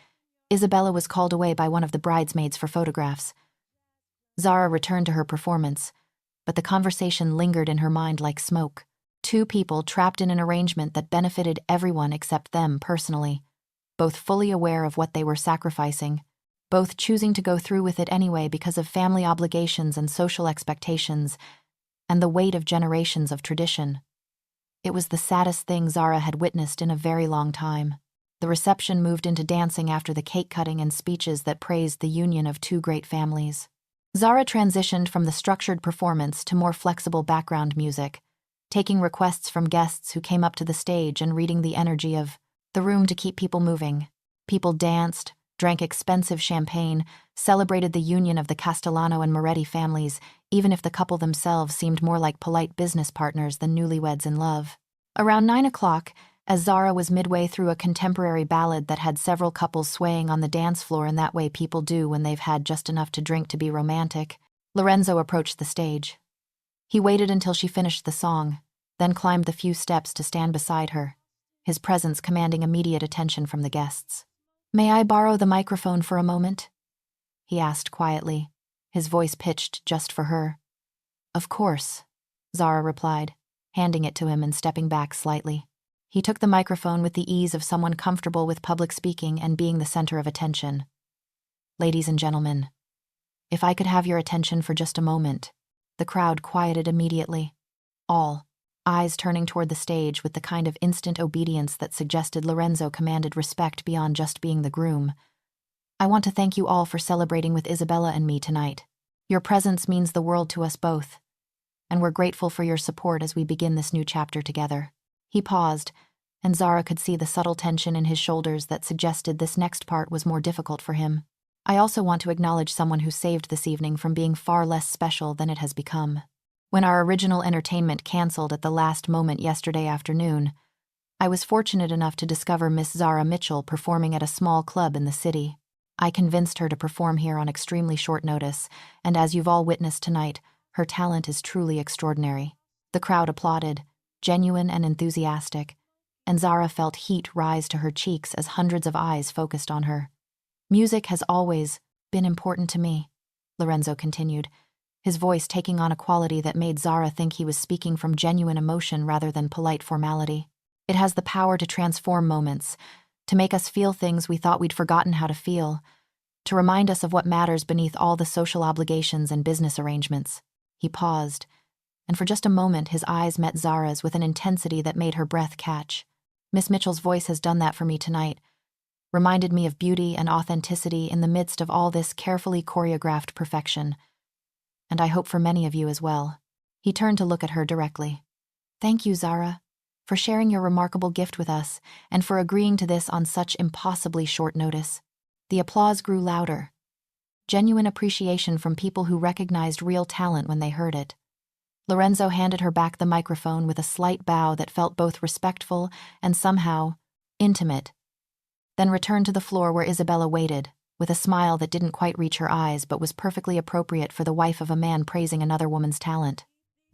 Isabella was called away by one of the bridesmaids for photographs. Zara returned to her performance, but the conversation lingered in her mind like smoke. Two people trapped in an arrangement that benefited everyone except them personally, both fully aware of what they were sacrificing, both choosing to go through with it anyway because of family obligations and social expectations, and the weight of generations of tradition. It was the saddest thing Zara had witnessed in a very long time. The reception moved into dancing after the cake cutting and speeches that praised the union of two great families. Zara transitioned from the structured performance to more flexible background music, taking requests from guests who came up to the stage and reading the energy of the room to keep people moving. People danced, drank expensive champagne, celebrated the union of the Castellano and Moretti families, even if the couple themselves seemed more like polite business partners than newlyweds in love. Around 9 o'clock, as Zara was midway through a contemporary ballad that had several couples swaying on the dance floor in that way people do when they've had just enough to drink to be romantic, Lorenzo approached the stage. He waited until she finished the song, then climbed the few steps to stand beside her, his presence commanding immediate attention from the guests. "May I borrow the microphone for a moment?" he asked quietly, his voice pitched just for her. "Of course," Zara replied, handing it to him and stepping back slightly. He took the microphone with the ease of someone comfortable with public speaking and being the center of attention. "Ladies and gentlemen, if I could have your attention for just a moment." The crowd quieted immediately, all eyes turning toward the stage with the kind of instant obedience that suggested Lorenzo commanded respect beyond just being the groom. "I want to thank you all for celebrating with Isabella and me tonight. Your presence means the world to us both, and we're grateful for your support as we begin this new chapter together." He paused, and Zara could see the subtle tension in his shoulders that suggested this next part was more difficult for him. I also want to acknowledge someone who saved this evening from being far less special than it has become. When our original entertainment canceled at the last moment yesterday afternoon, I was fortunate enough to discover Miss Zara Mitchell performing at a small club in the city. I convinced her to perform here on extremely short notice, and as you've all witnessed tonight, her talent is truly extraordinary. The crowd applauded, genuine and enthusiastic, and Zara felt heat rise to her cheeks as hundreds of eyes focused on her. Music has always been important to me, Lorenzo continued, his voice taking on a quality that made Zara think he was speaking from genuine emotion rather than polite formality. It has the power to transform moments, to make us feel things we thought we'd forgotten how to feel, to remind us of what matters beneath all the social obligations and business arrangements. He paused, and for just a moment his eyes met Zara's with an intensity that made her breath catch. Miss Mitchell's voice has done that for me tonight, reminded me of beauty and authenticity in the midst of all this carefully choreographed perfection. And I hope for many of you as well. He turned to look at her directly. Thank you, Zara, for sharing your remarkable gift with us, and for agreeing to this on such impossibly short notice. The applause grew louder. Genuine appreciation from people who recognized real talent when they heard it. Lorenzo handed her back the microphone with a slight bow that felt both respectful and somehow intimate, then returned to the floor where Isabella waited, with a smile that didn't quite reach her eyes but was perfectly appropriate for the wife of a man praising another woman's talent.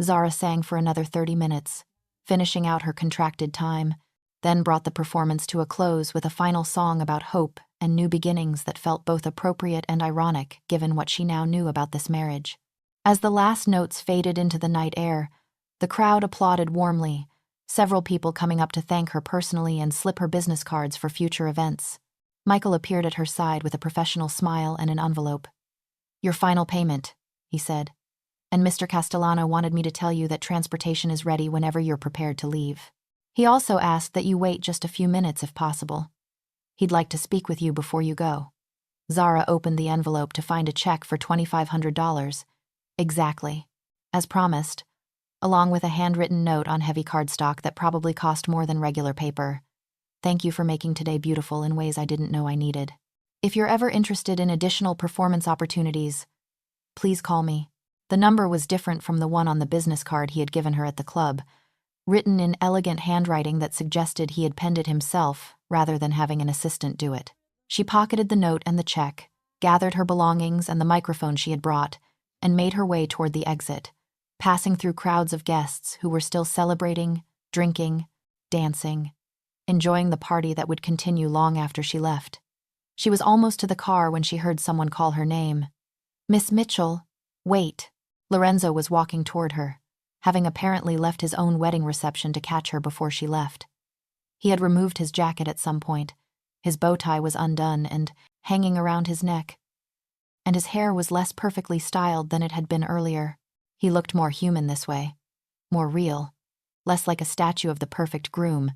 Zara sang for another 30 minutes, finishing out her contracted time, then brought the performance to a close with a final song about hope and new beginnings that felt both appropriate and ironic given what she now knew about this marriage. As the last notes faded into the night air, the crowd applauded warmly, several people coming up to thank her personally and slip her business cards for future events. Michael appeared at her side with a professional smile and an envelope. Your final payment, he said. And Mr. Castellano wanted me to tell you that transportation is ready whenever you're prepared to leave. He also asked that you wait just a few minutes if possible. He'd like to speak with you before you go. Zara opened the envelope to find a check for $2,500. Exactly. As promised, along with a handwritten note on heavy cardstock that probably cost more than regular paper. Thank you for making today beautiful in ways I didn't know I needed. If you're ever interested in additional performance opportunities, please call me. The number was different from the one on the business card he had given her at the club, written in elegant handwriting that suggested he had penned it himself rather than having an assistant do it. She pocketed the note and the check, gathered her belongings and the microphone she had brought, and made her way toward the exit, passing through crowds of guests who were still celebrating, drinking, dancing, enjoying the party that would continue long after she left. She was almost to the car when she heard someone call her name. Miss Mitchell, wait. Lorenzo was walking toward her, having apparently left his own wedding reception to catch her before she left. He had removed his jacket at some point. His bow tie was undone and hanging around his neck, and his hair was less perfectly styled than it had been earlier. He looked more human this way, more real, less like a statue of the perfect groom,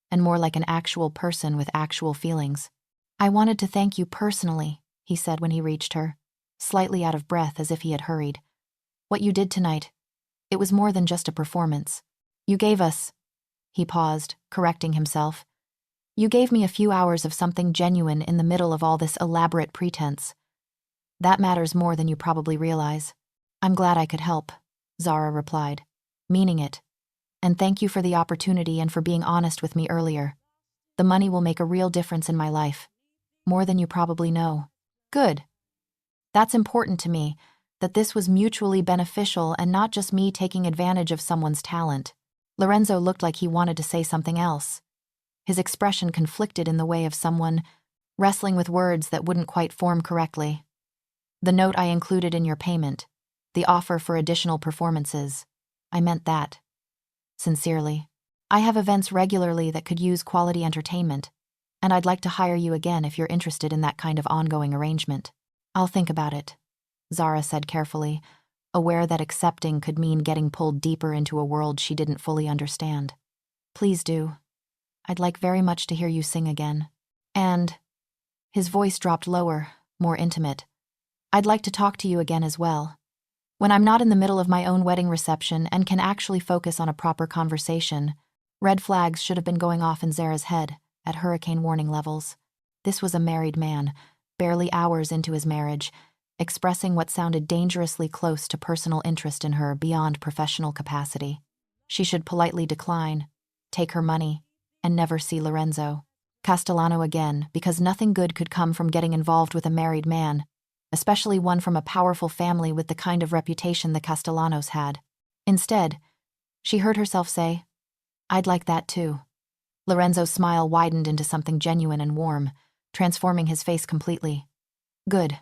and more like an actual person with actual feelings. I wanted to thank you personally, he said when he reached her, slightly out of breath as if he had hurried. What you did tonight, it was more than just a performance. You gave us, he paused, correcting himself. You gave me a few hours of something genuine in the middle of all this elaborate pretense. That matters more than you probably realize. I'm glad I could help, Zara replied, meaning it. And thank you for the opportunity and for being honest with me earlier. The money will make a real difference in my life. More than you probably know. Good. That's important to me, that this was mutually beneficial and not just me taking advantage of someone's talent. Lorenzo looked like he wanted to say something else. His expression conflicted in the way of someone wrestling with words that wouldn't quite form correctly. The note I included in your payment, the offer for additional performances, I meant that. Sincerely. I have events regularly that could use quality entertainment, and I'd like to hire you again if you're interested in that kind of ongoing arrangement. I'll think about it, Zara said carefully, aware that accepting could mean getting pulled deeper into a world she didn't fully understand. Please do. I'd like very much to hear you sing again. And, his voice dropped lower, more intimate, I'd like to talk to you again as well. When I'm not in the middle of my own wedding reception and can actually focus on a proper conversation, Red flags should have been going off in Zara's head, at hurricane warning levels. This was a married man, barely hours into his marriage, expressing what sounded dangerously close to personal interest in her beyond professional capacity. She should politely decline, take her money, and never see Lorenzo Castellano again, because nothing good could come from getting involved with a married man, especially one from a powerful family with the kind of reputation the Castellanos had. Instead, she heard herself say, "I'd like that too." Lorenzo's smile widened into something genuine and warm, transforming his face completely. "Good.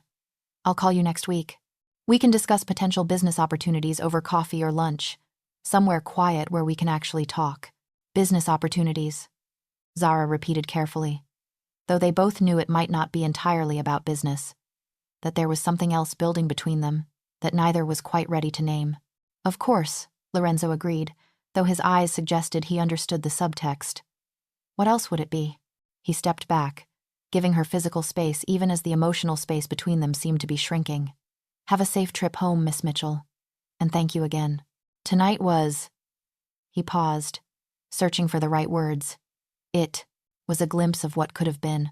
I'll call you next week. We can discuss potential business opportunities over coffee or lunch. Somewhere quiet where we can actually talk. Business opportunities," Zara repeated carefully, though they both knew it might not be entirely about business, that there was something else building between them that neither was quite ready to name. "Of course," Lorenzo agreed, though his eyes suggested he understood the subtext. What else would it be? He stepped back, giving her physical space even as the emotional space between them seemed to be shrinking. "Have a safe trip home, Miss Mitchell. And thank you again. Tonight was—" He paused, searching for the right words. "It was a glimpse of what could have been.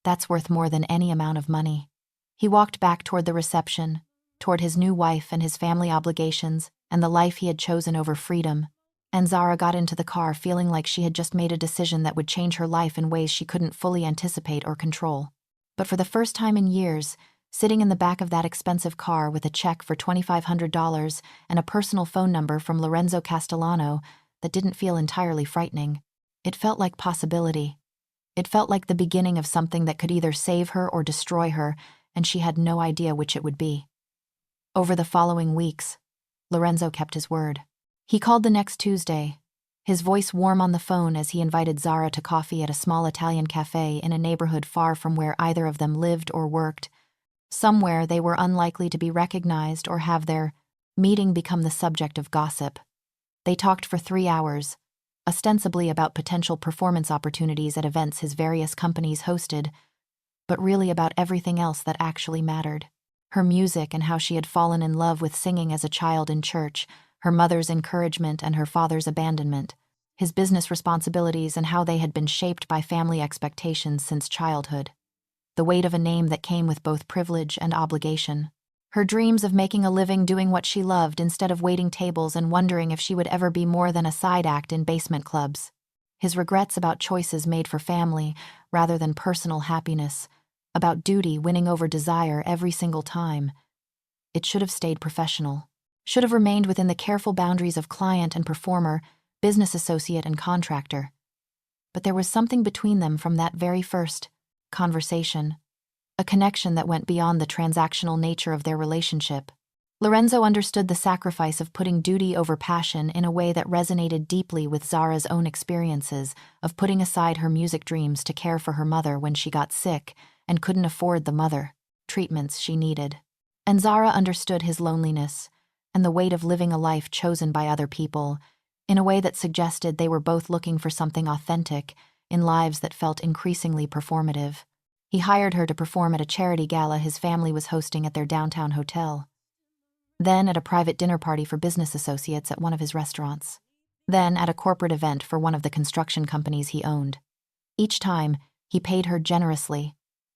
That's worth more than any amount of money." He walked back toward the reception, toward his new wife and his family obligations and the life he had chosen over freedom, and Zara got into the car feeling like she had just made a decision that would change her life in ways she couldn't fully anticipate or control. But for the first time in years, sitting in the back of that expensive car with a check for $2,500 and a personal phone number from Lorenzo Castellano that didn't feel entirely frightening, it felt like possibility. It felt like the beginning of something that could either save her or destroy her, and she had no idea which it would be. Over the following weeks, Lorenzo kept his word. He called the next Tuesday, his voice warm on the phone as he invited Zara to coffee at a small Italian cafe in a neighborhood far from where either of them lived or worked, somewhere they were unlikely to be recognized or have their meeting become the subject of gossip. They talked for 3 hours, ostensibly about potential performance opportunities at events his various companies hosted, but really about everything else that actually mattered. Her music and how she had fallen in love with singing as a child in church, her mother's encouragement and her father's abandonment, his business responsibilities and how they had been shaped by family expectations since childhood, the weight of a name that came with both privilege and obligation, her dreams of making a living doing what she loved instead of waiting tables and wondering if she would ever be more than a side act in basement clubs, his regrets about choices made for family rather than personal happiness, about duty winning over desire every single time. It should have stayed professional, should have remained within the careful boundaries of client and performer, business associate and contractor. But there was something between them from that very first conversation, a connection that went beyond the transactional nature of their relationship. Lorenzo understood the sacrifice of putting duty over passion in a way that resonated deeply with Zara's own experiences of putting aside her music dreams to care for her mother when she got sick and couldn't afford the mother treatments she needed. And Zara understood his loneliness and the weight of living a life chosen by other people in a way that suggested they were both looking for something authentic in lives that felt increasingly performative. He hired her to perform at a charity gala his family was hosting at their downtown hotel, then at a private dinner party for business associates at one of his restaurants, then at a corporate event for one of the construction companies he owned. Each time, he paid her generously,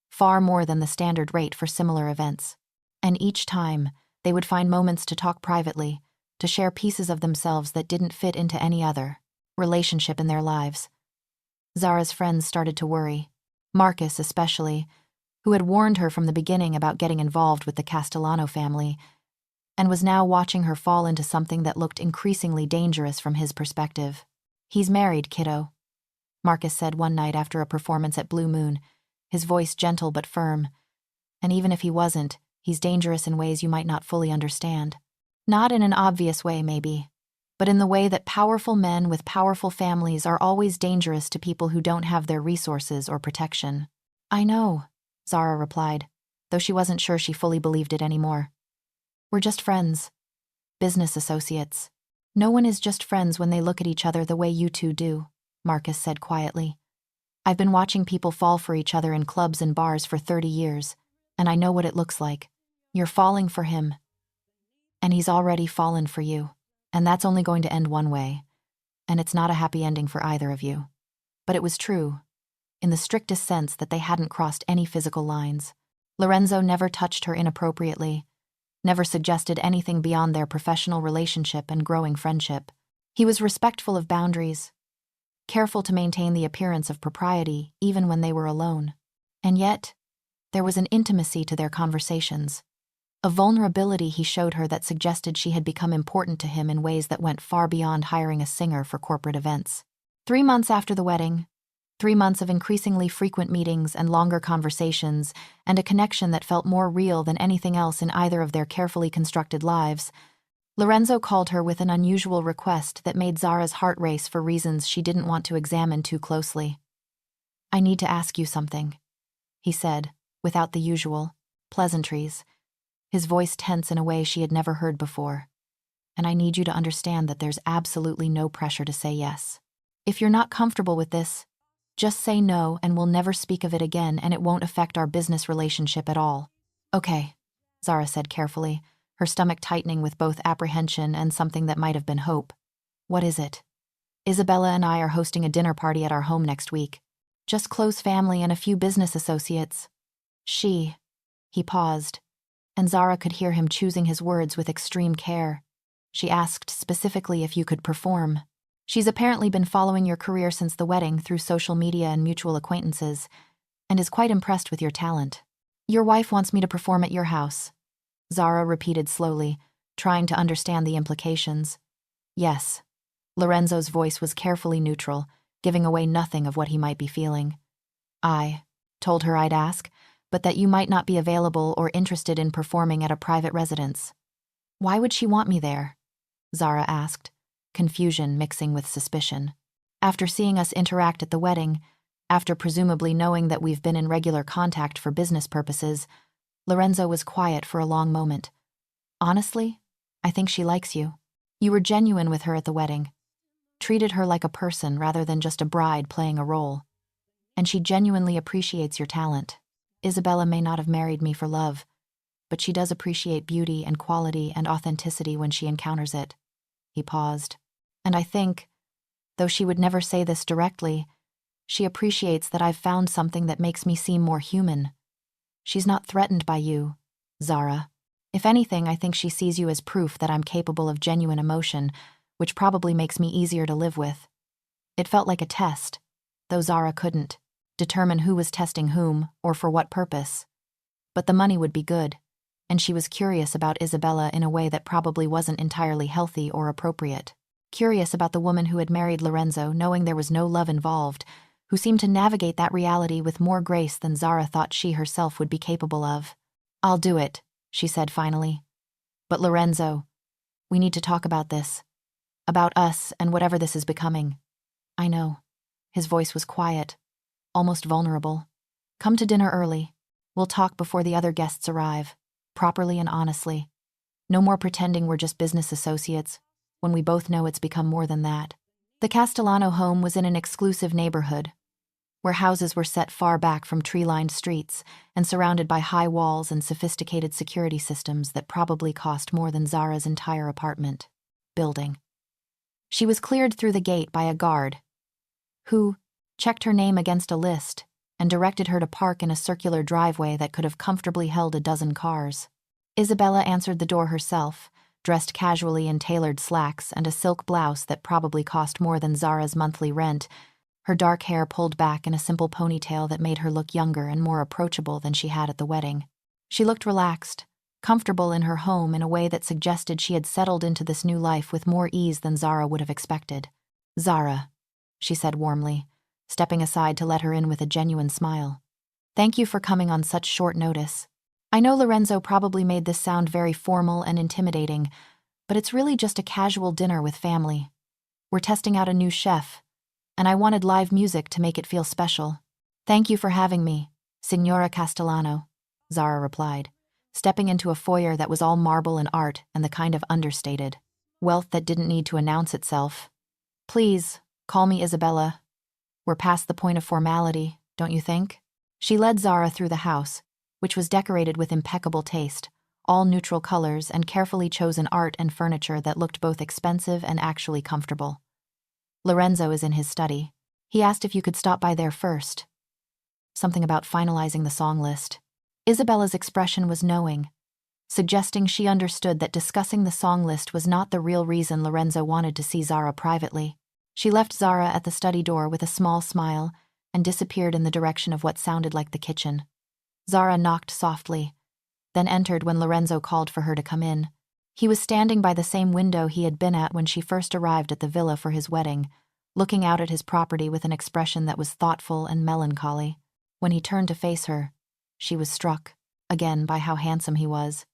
far more than the standard rate for similar events. And each time, they would find moments to talk privately, to share pieces of themselves that didn't fit into any other relationship in their lives. Zara's friends started to worry, Marcus especially, who had warned her from the beginning about getting involved with the Castellano family, and was now watching her fall into something that looked increasingly dangerous from his perspective. "He's married, kiddo," Marcus said one night after a performance at Blue Moon, his voice gentle but firm. "And even if he wasn't, he's dangerous in ways you might not fully understand. Not in an obvious way, maybe, but in the way that powerful men with powerful families are always dangerous to people who don't have their resources or protection." "I know," Zara replied, though she wasn't sure she fully believed it anymore. "We're just friends. Business associates. No one is just friends when they look at each other the way you two do," Marcus said quietly. "I've been watching people fall for each other in clubs and bars for 30 years, and I know what it looks like. You're falling for him, and he's already fallen for you, and that's only going to end one way. and it's not a happy ending for either of you. But it was true, in the strictest sense that they hadn't crossed any physical lines. Lorenzo never touched her inappropriately, never suggested anything beyond their professional relationship and growing friendship. He was respectful of boundaries, careful to maintain the appearance of propriety even when they were alone. And yet, there was an intimacy to their conversations, a vulnerability he showed her that suggested she had become important to him in ways that went far beyond hiring a singer for corporate events. 3 months after the wedding, 3 months of increasingly frequent meetings and longer conversations, and a connection that felt more real than anything else in either of their carefully constructed lives, Lorenzo called her with an unusual request that made Zara's heart race for reasons she didn't want to examine too closely. "I need to ask you something," he said, without the usual pleasantries, his voice tense in a way she had never heard before. "And I need you to understand that there's absolutely no pressure to say yes. If you're not comfortable with this, just say no and we'll never speak of it again, and it won't affect our business relationship at all." "Okay," Zara said carefully, her stomach tightening with both apprehension and something that might have been hope. "What is it?" "Isabella and I are hosting a dinner party at our home next week. Just close family and a few business associates." He paused, and Zara could hear him choosing his words with extreme care. "She asked specifically if you could perform. She's apparently been following your career since the wedding through social media and mutual acquaintances, and is quite impressed with your talent. Your wife wants me to perform at your house," Zara repeated slowly, trying to understand the implications. "Yes." Lorenzo's voice was carefully neutral, giving away nothing of what he might be feeling. "I told her I'd ask, but that you might not be available or interested in performing at a private residence." "Why would she want me there?" Zara asked, confusion mixing with suspicion. "After seeing us interact at the wedding, after presumably knowing that we've been in regular contact for business purposes," Lorenzo was quiet for a long moment. "Honestly, I think she likes you. You were genuine with her at the wedding. Treated her like a person rather than just a bride playing a role. And she genuinely appreciates your talent. Isabella may not have married me for love, but she does appreciate beauty and quality and authenticity when she encounters it." He paused. "And I think, though she would never say this directly, she appreciates that I've found something that makes me seem more human. She's not threatened by you, Zara. If anything, I think she sees you as proof that I'm capable of genuine emotion, which probably makes me easier to live with." It felt like a test, though Zara couldn't determine who was testing whom or for what purpose. But the money would be good, and she was curious about Isabella in a way that probably wasn't entirely healthy or appropriate. Curious about the woman who had married Lorenzo, knowing there was no love involved, who seemed to navigate that reality with more grace than Zara thought she herself would be capable of. "I'll do it," she said finally. "But Lorenzo, we need to talk about this. About us and whatever this is becoming." "I know." His voice was quiet, almost vulnerable. "Come to dinner early. We'll talk before the other guests arrive, properly and honestly. No more pretending we're just business associates, when we both know it's become more than that." The Castellano home was in an exclusive neighborhood, where houses were set far back from tree-lined streets and surrounded by high walls and sophisticated security systems that probably cost more than Zara's entire apartment building. She was cleared through the gate by a guard, who checked her name against a list and directed her to park in a circular driveway that could have comfortably held a dozen cars. Isabella answered the door herself, dressed casually in tailored slacks and a silk blouse that probably cost more than Zara's monthly rent, her dark hair pulled back in a simple ponytail that made her look younger and more approachable than she had at the wedding. She looked relaxed, comfortable in her home in a way that suggested she had settled into this new life with more ease than Zara would have expected. "Zara," she said warmly, stepping aside to let her in with a genuine smile. "Thank you for coming on such short notice. I know Lorenzo probably made this sound very formal and intimidating, but it's really just a casual dinner with family. We're testing out a new chef, and I wanted live music to make it feel special." "Thank you for having me, Signora Castellano," Zara replied, stepping into a foyer that was all marble and art and the kind of understated wealth that didn't need to announce itself. "Please, call me Isabella. We're past the point of formality, don't you think?" She led Zara through the house, which was decorated with impeccable taste, all neutral colors and carefully chosen art and furniture that looked both expensive and actually comfortable. Lorenzo is in his study. He asked if you could stop by there first. Something about finalizing the song list. Isabella's expression was knowing, suggesting she understood that discussing the song list was not the real reason Lorenzo wanted to see Zara privately. She left Zara at the study door with a small smile and disappeared in the direction of what sounded like the kitchen. Zara knocked softly, then entered when Lorenzo called for her to come in. He was standing by the same window he had been at when she first arrived at the villa for his wedding, looking out at his property with an expression that was thoughtful and melancholy. When he turned to face her, she was struck, again, by how handsome he was.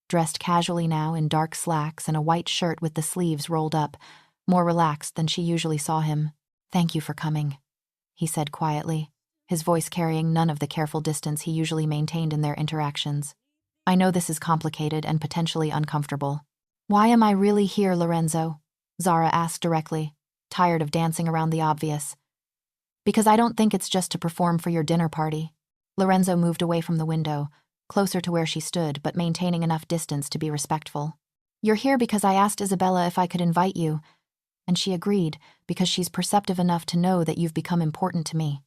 Dressed casually now in dark slacks and a white shirt with the sleeves rolled up, more relaxed than she usually saw him. "Thank you for coming," he said quietly, his voice carrying none of the careful distance he usually maintained in their interactions. "I know this is complicated and potentially uncomfortable." "Why am I really here, Lorenzo?" Zara asked directly, tired of dancing around the obvious. "Because I don't think it's just to perform for your dinner party." Lorenzo moved away from the window, closer to where she stood, but maintaining enough distance to be respectful. "You're here because I asked Isabella if I could invite you, and she agreed because she's perceptive enough to know that you've become important to me."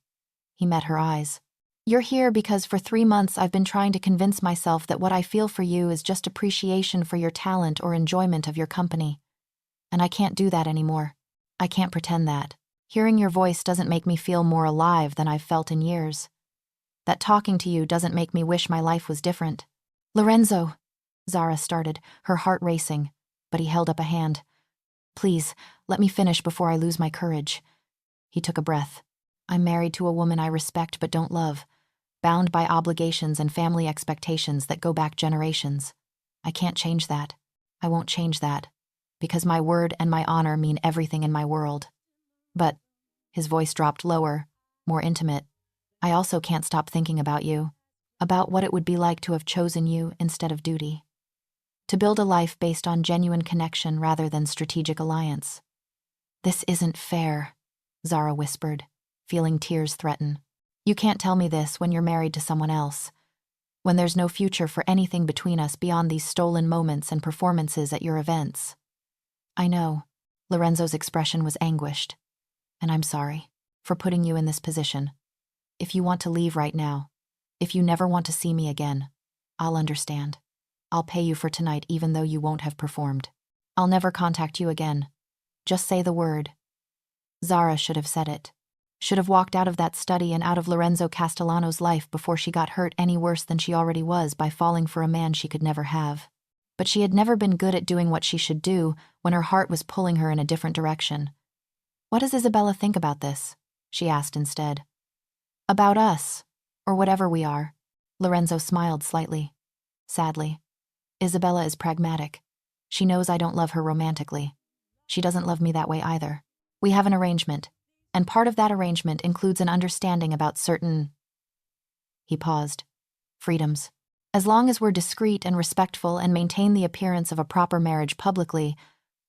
He met her eyes. "You're here because for 3 months I've been trying to convince myself that what I feel for you is just appreciation for your talent or enjoyment of your company. And I can't do that anymore. I can't pretend that. Hearing your voice doesn't make me feel more alive than I've felt in years. That talking to you doesn't make me wish my life was different." "Lorenzo," Zara started, her heart racing, but he held up a hand. "Please, let me finish before I lose my courage." He took a breath. "I'm married to a woman I respect but don't love, bound by obligations and family expectations that go back generations. I can't change that. I won't change that, because my word and my honor mean everything in my world. But," his voice dropped lower, more intimate, "I also can't stop thinking about you, about what it would be like to have chosen you instead of duty. To build a life based on genuine connection rather than strategic alliance." "This isn't fair," Zara whispered, feeling tears threaten. "You can't tell me this when you're married to someone else, when there's no future for anything between us beyond these stolen moments and performances at your events." "I know." Lorenzo's expression was anguished. "And I'm sorry for putting you in this position. If you want to leave right now, if you never want to see me again, I'll understand. I'll pay you for tonight even though you won't have performed. I'll never contact you again. Just say the word." Zara should have said it. Should have walked out of that study and out of Lorenzo Castellano's life before she got hurt any worse than she already was by falling for a man she could never have. But she had never been good at doing what she should do when her heart was pulling her in a different direction. "What does Isabella think about this?" she asked instead. "About us, or whatever we are." Lorenzo smiled slightly, sadly. "Isabella is pragmatic. She knows I don't love her romantically. She doesn't love me that way either. We have an arrangement, and part of that arrangement includes an understanding about certain—" He paused. "Freedoms. As long as we're discreet and respectful and maintain the appearance of a proper marriage publicly,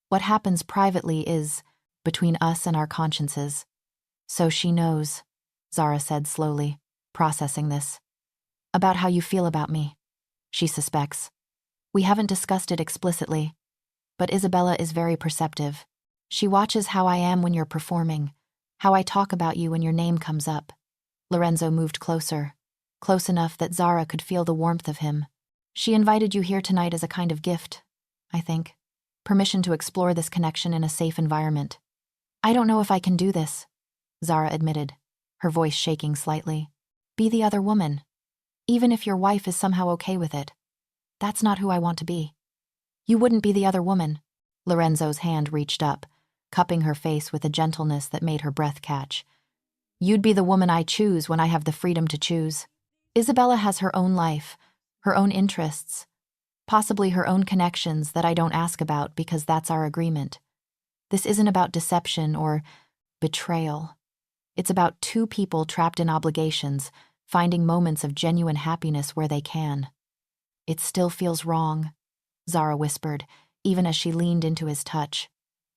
what happens privately is between us and our consciences. So she knows," Zara said slowly, processing this. "About how you feel about me. She suspects. We haven't discussed it explicitly, but Isabella is very perceptive. She watches how I am when you're performing, how I talk about you when your name comes up." Lorenzo moved closer, close enough that Zara could feel the warmth of him. "She invited you here tonight as a kind of gift, I think. Permission to explore this connection in a safe environment." "I don't know if I can do this," Zara admitted, her voice shaking slightly. "Be the other woman. Even if your wife is somehow okay with it. That's not who I want to be." "You wouldn't be the other woman." Lorenzo's hand reached up, cupping her face with a gentleness that made her breath catch. "You'd be the woman I choose when I have the freedom to choose. Isabella has her own life, her own interests, possibly her own connections that I don't ask about because that's our agreement. This isn't about deception or betrayal. It's about two people trapped in obligations, finding moments of genuine happiness where they can." "It still feels wrong," Zara whispered, even as she leaned into his touch.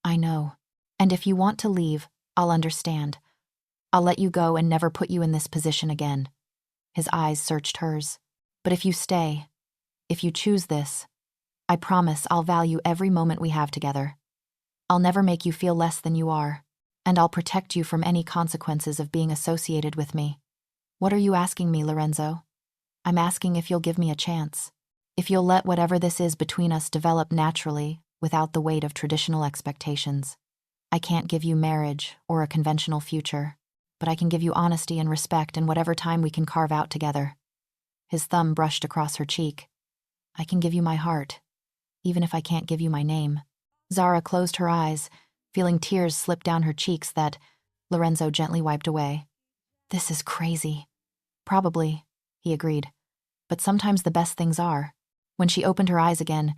"I know. And if you want to leave, I'll understand. I'll let you go and never put you in this position again." His eyes searched hers. "But if you stay, if you choose this, I promise I'll value every moment we have together. I'll never make you feel less than you are." And I'll protect you from any consequences of being associated with me. What are you asking me, Lorenzo? I'm asking if you'll give me a chance. If you'll let whatever this is between us develop naturally, without the weight of traditional expectations. I can't give you marriage or a conventional future, but I can give you honesty and respect in whatever time we can carve out together. His thumb brushed across her cheek. I can give you my heart, even if I can't give you my name. Zara closed her eyes, feeling tears slip down her cheeks that Lorenzo gently wiped away. This is crazy. Probably, he agreed. But sometimes the best things are. When she opened her eyes again,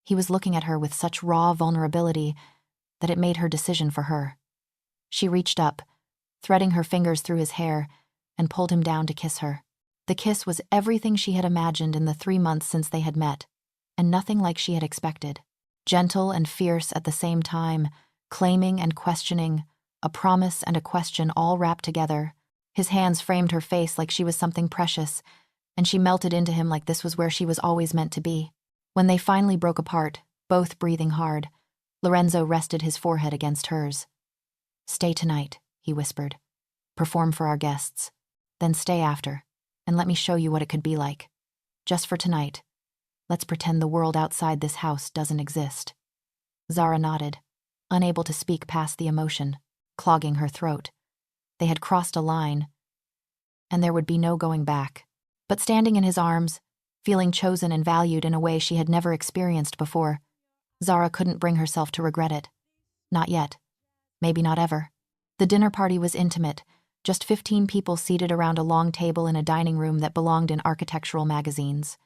he was looking at her with such raw vulnerability that it made her decision for her. She reached up, threading her fingers through his hair, and pulled him down to kiss her. The kiss was everything she had imagined in the 3 months since they had met, and nothing like she had expected. Gentle and fierce at the same time, claiming and questioning, a promise and a question all wrapped together. His hands framed her face like she was something precious, and she melted into him like this was where she was always meant to be. When they finally broke apart, both breathing hard, Lorenzo rested his forehead against hers. Stay tonight, he whispered. Perform for our guests. Then stay after, and let me show you what it could be like. Just for tonight. Let's pretend the world outside this house doesn't exist. Zara nodded, unable to speak past the emotion, clogging her throat. They had crossed a line, and there would be no going back. But standing in his arms, feeling chosen and valued in a way she had never experienced before, Zara couldn't bring herself to regret it. Not yet. Maybe not ever. The dinner party was intimate, just 15 people seated around a long table in a dining room that belonged in architectural magazines.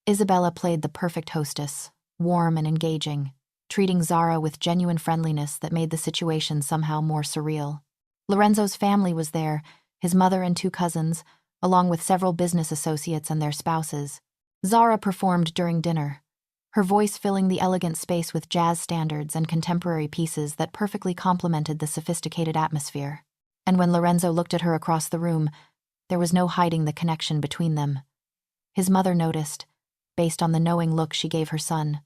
Isabella played the perfect hostess, warm and engaging, treating Zara with genuine friendliness that made the situation somehow more surreal. Lorenzo's family was there, his mother and 2 cousins, along with several business associates and their spouses. Zara performed during dinner, her voice filling the elegant space with jazz standards and contemporary pieces that perfectly complemented the sophisticated atmosphere. And when Lorenzo looked at her across the room, there was no hiding the connection between them. His mother noticed, based on the knowing look she gave her son.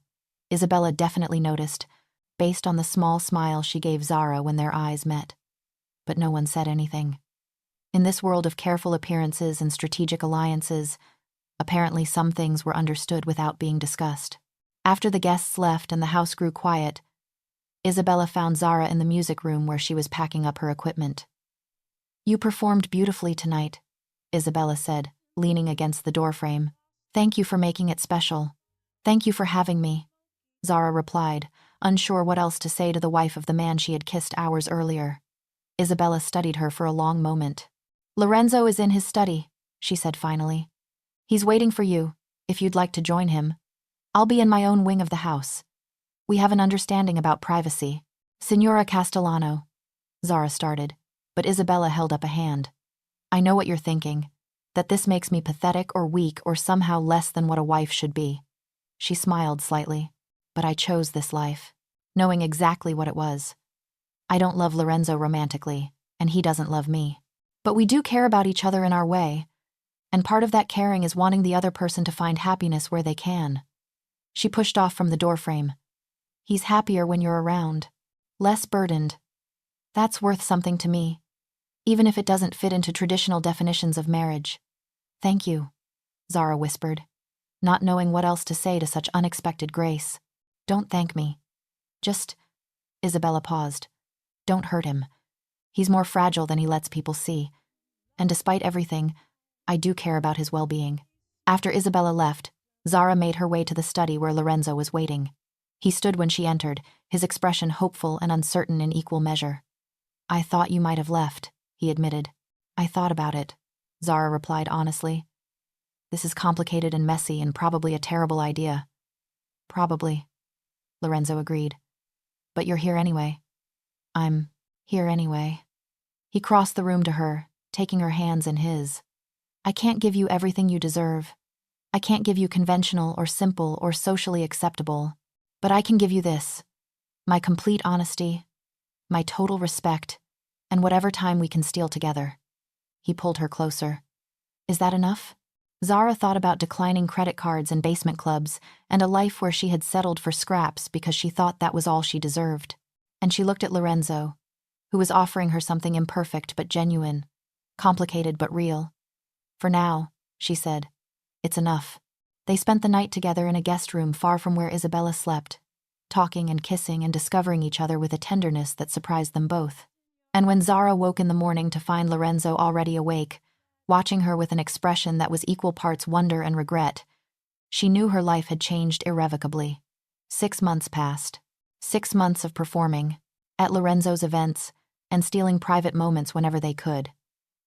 Isabella definitely noticed, based on the small smile she gave Zara when their eyes met. But no one said anything. In this world of careful appearances and strategic alliances, apparently some things were understood without being discussed. After the guests left and the house grew quiet, Isabella found Zara in the music room where she was packing up her equipment. You performed beautifully tonight, Isabella said, leaning against the doorframe. Thank you for making it special. Thank you for having me, Zara replied, unsure what else to say to the wife of the man she had kissed hours earlier. Isabella studied her for a long moment. Lorenzo is in his study, she said finally. He's waiting for you, if you'd like to join him. I'll be in my own wing of the house. We have an understanding about privacy. Signora Castellano, Zara started, but Isabella held up a hand. I know what you're thinking, that this makes me pathetic or weak or somehow less than what a wife should be. She smiled slightly. But I chose this life, knowing exactly what it was. I don't love Lorenzo romantically, and he doesn't love me. But we do care about each other in our way, and part of that caring is wanting the other person to find happiness where they can. She pushed off from the doorframe. He's happier when you're around, less burdened. That's worth something to me, even if it doesn't fit into traditional definitions of marriage. Thank you, Zara whispered, not knowing what else to say to such unexpected grace. Don't thank me. Just, Isabella paused. Don't hurt him. He's more fragile than he lets people see. And despite everything, I do care about his well-being. After Isabella left, Zara made her way to the study where Lorenzo was waiting. He stood when she entered, his expression hopeful and uncertain in equal measure. I thought you might have left, he admitted. I thought about it, Zara replied honestly. This is complicated and messy and probably a terrible idea. Probably, Lorenzo agreed. But you're here anyway. I'm here anyway. He crossed the room to her, taking her hands in his. I can't give you everything you deserve. I can't give you conventional or simple or socially acceptable. But I can give you this. My complete honesty, my total respect, and whatever time we can steal together. He pulled her closer. Is that enough? Zara thought about declining credit cards and basement clubs and a life where she had settled for scraps because she thought that was all she deserved. And she looked at Lorenzo, who was offering her something imperfect but genuine, complicated but real. "For now," she said, "it's enough." They spent the night together in a guest room far from where Isabella slept, talking and kissing and discovering each other with a tenderness that surprised them both. And when Zara woke in the morning to find Lorenzo already awake, watching her with an expression that was equal parts wonder and regret, she knew her life had changed irrevocably. 6 months passed. 6 months of performing, at Lorenzo's events, and stealing private moments whenever they could.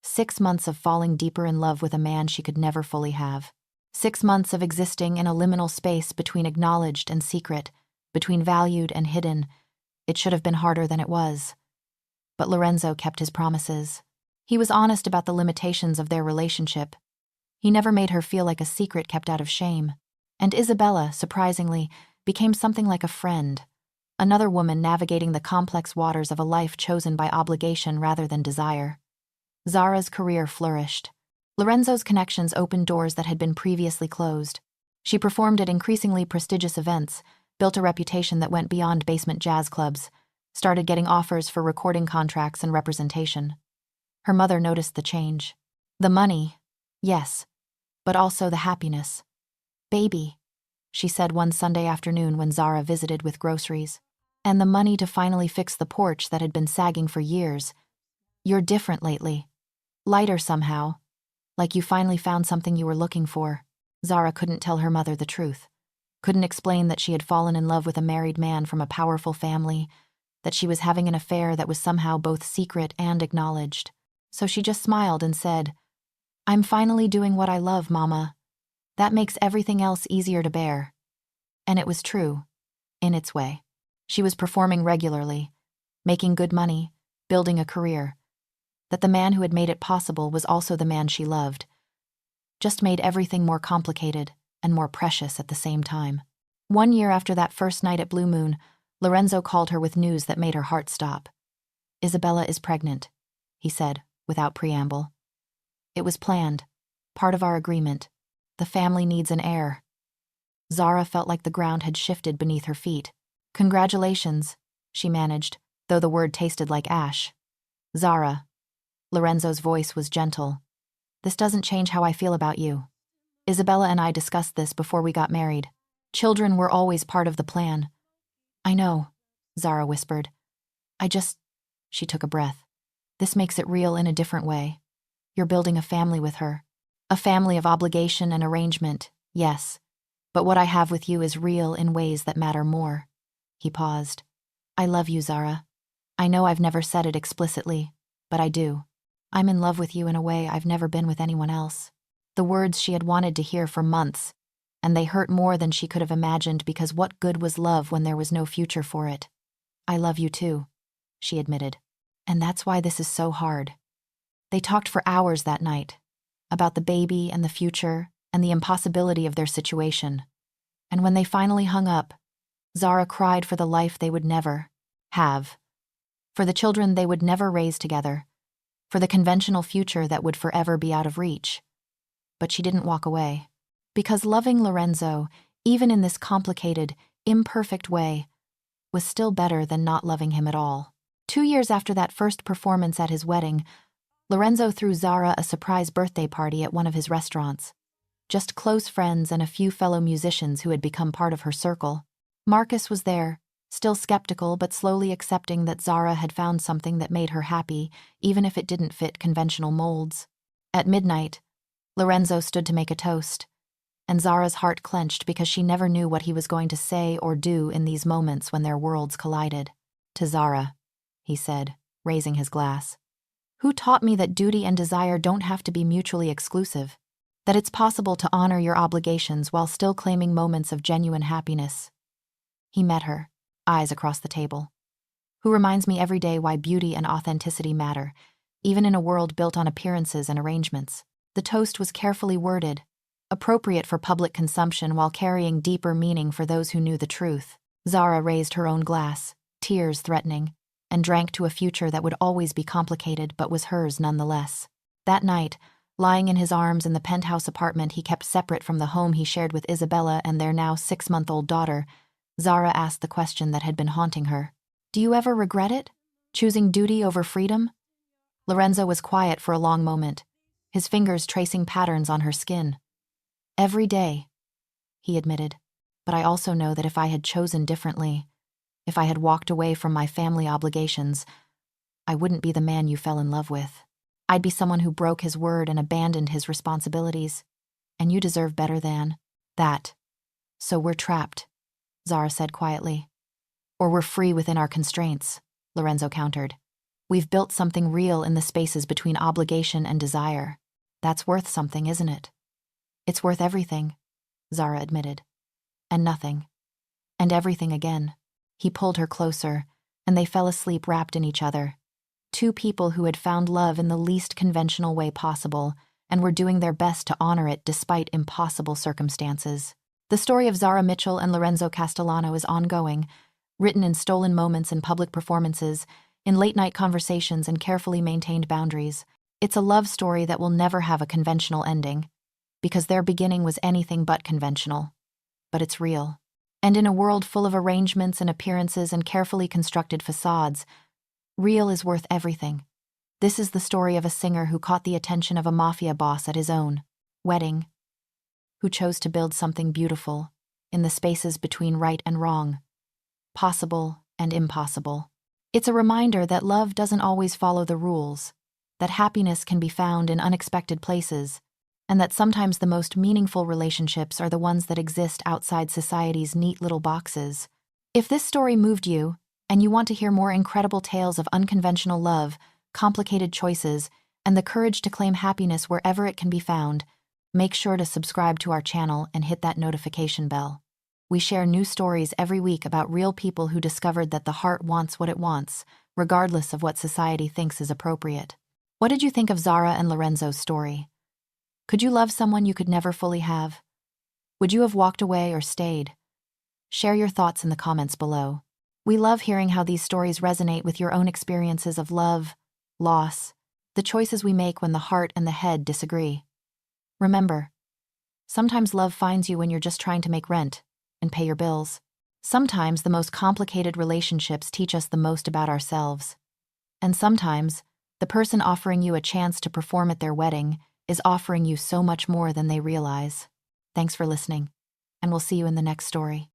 6 months of falling deeper in love with a man she could never fully have. 6 months of existing in a liminal space between acknowledged and secret, between valued and hidden. It should have been harder than it was. But Lorenzo kept his promises. He was honest about the limitations of their relationship. He never made her feel like a secret kept out of shame. And Isabella, surprisingly, became something like a friend. Another woman navigating the complex waters of a life chosen by obligation rather than desire. Zara's career flourished. Lorenzo's connections opened doors that had been previously closed. She performed at increasingly prestigious events, built a reputation that went beyond basement jazz clubs, started getting offers for recording contracts and representation. Her mother noticed the change. The money, yes, but also the happiness. "Baby," she said one Sunday afternoon when Zara visited with groceries, "and the money to finally fix the porch that had been sagging for years. You're different lately. Lighter somehow. Like you finally found something you were looking for." Zara couldn't tell her mother the truth. Couldn't explain that she had fallen in love with a married man from a powerful family, that she was having an affair that was somehow both secret and acknowledged. So she just smiled and said, "I'm finally doing what I love, Mama. That makes everything else easier to bear." And it was true, in its way. She was performing regularly, making good money, building a career. That the man who had made it possible was also the man she loved. Just made everything more complicated and more precious at the same time. 1 year after that first night at Blue Moon, Lorenzo called her with news that made her heart stop. "Isabella is pregnant," he said, without preamble. "It was planned, part of our agreement. The family needs an heir." Zara felt like the ground had shifted beneath her feet. "Congratulations," she managed, though the word tasted like ash. "Zara." Lorenzo's voice was gentle. "This doesn't change how I feel about you. Isabella and I discussed this before we got married. Children were always part of the plan." "I know," Zara whispered. She took a breath. "This makes it real in a different way. You're building a family with her. A family of obligation and arrangement, yes. But what I have with you is real in ways that matter more." He paused. "I love you, Zara. I know I've never said it explicitly, but I do. I'm in love with you in a way I've never been with anyone else." The words she had wanted to hear for months, and they hurt more than she could have imagined because what good was love when there was no future for it? "I love you too," she admitted. "And that's why this is so hard." They talked for hours that night, about the baby and the future and the impossibility of their situation. And when they finally hung up, Zara cried for the life they would never have, for the children they would never raise together, for the conventional future that would forever be out of reach. But she didn't walk away, because loving Lorenzo, even in this complicated, imperfect way, was still better than not loving him at all. 2 years after that first performance at his wedding, Lorenzo threw Zara a surprise birthday party at one of his restaurants. Just close friends and a few fellow musicians who had become part of her circle. Marcus was there, still skeptical but slowly accepting that Zara had found something that made her happy, even if it didn't fit conventional molds. At midnight, Lorenzo stood to make a toast, and Zara's heart clenched because she never knew what he was going to say or do in these moments when their worlds collided. "To Zara," he said, raising his glass. "Who taught me that duty and desire don't have to be mutually exclusive? That it's possible to honor your obligations while still claiming moments of genuine happiness?" He met her, eyes across the table. "Who reminds me every day why beauty and authenticity matter, even in a world built on appearances and arrangements." The toast was carefully worded, appropriate for public consumption while carrying deeper meaning for those who knew the truth. Zara raised her own glass, tears threatening, and drank to a future that would always be complicated but was hers nonetheless. That night, lying in his arms in the penthouse apartment he kept separate from the home he shared with Isabella and their now 6-month-old daughter, Zara asked the question that had been haunting her. "Do you ever regret it? Choosing duty over freedom? Lorenzo was quiet for a long moment, his fingers tracing patterns on her skin. Every day, he admitted. But I also know that if I had chosen differently, if I had walked away from my family obligations, I wouldn't be the man you fell in love with. I'd be someone who broke his word and abandoned his responsibilities. And you deserve better than that. So we're trapped, Zara said quietly. Or we're free within our constraints, Lorenzo countered. We've built something real in the spaces between obligation and desire. That's worth something, isn't it? It's worth everything, Zara admitted. And nothing. And everything again. He pulled her closer, and they fell asleep wrapped in each other. Two people who had found love in the least conventional way possible and were doing their best to honor it despite impossible circumstances. The story of Zara Mitchell and Lorenzo Castellano is ongoing, written in stolen moments and public performances, in late-night conversations and carefully maintained boundaries. It's a love story that will never have a conventional ending, because their beginning was anything but conventional. But it's real. And in a world full of arrangements and appearances and carefully constructed facades, real is worth everything. This is the story of a singer who caught the attention of a mafia boss at his own wedding, who chose to build something beautiful in the spaces between right and wrong, possible and impossible. It's a reminder that love doesn't always follow the rules, that happiness can be found in unexpected places, and that sometimes the most meaningful relationships are the ones that exist outside society's neat little boxes. If this story moved you, and you want to hear more incredible tales of unconventional love, complicated choices, and the courage to claim happiness wherever it can be found, make sure to subscribe to our channel and hit that notification bell. We share new stories every week about real people who discovered that the heart wants what it wants, regardless of what society thinks is appropriate. What did you think of Zara and Lorenzo's story? Could you love someone you could never fully have? Would you have walked away or stayed? Share your thoughts in the comments below. We love hearing how these stories resonate with your own experiences of love, loss, the choices we make when the heart and the head disagree. Remember, sometimes love finds you when you're just trying to make rent and pay your bills. Sometimes the most complicated relationships teach us the most about ourselves. And sometimes, the person offering you a chance to perform at their wedding is offering you so much more than they realize. Thanks for listening, and we'll see you in the next story.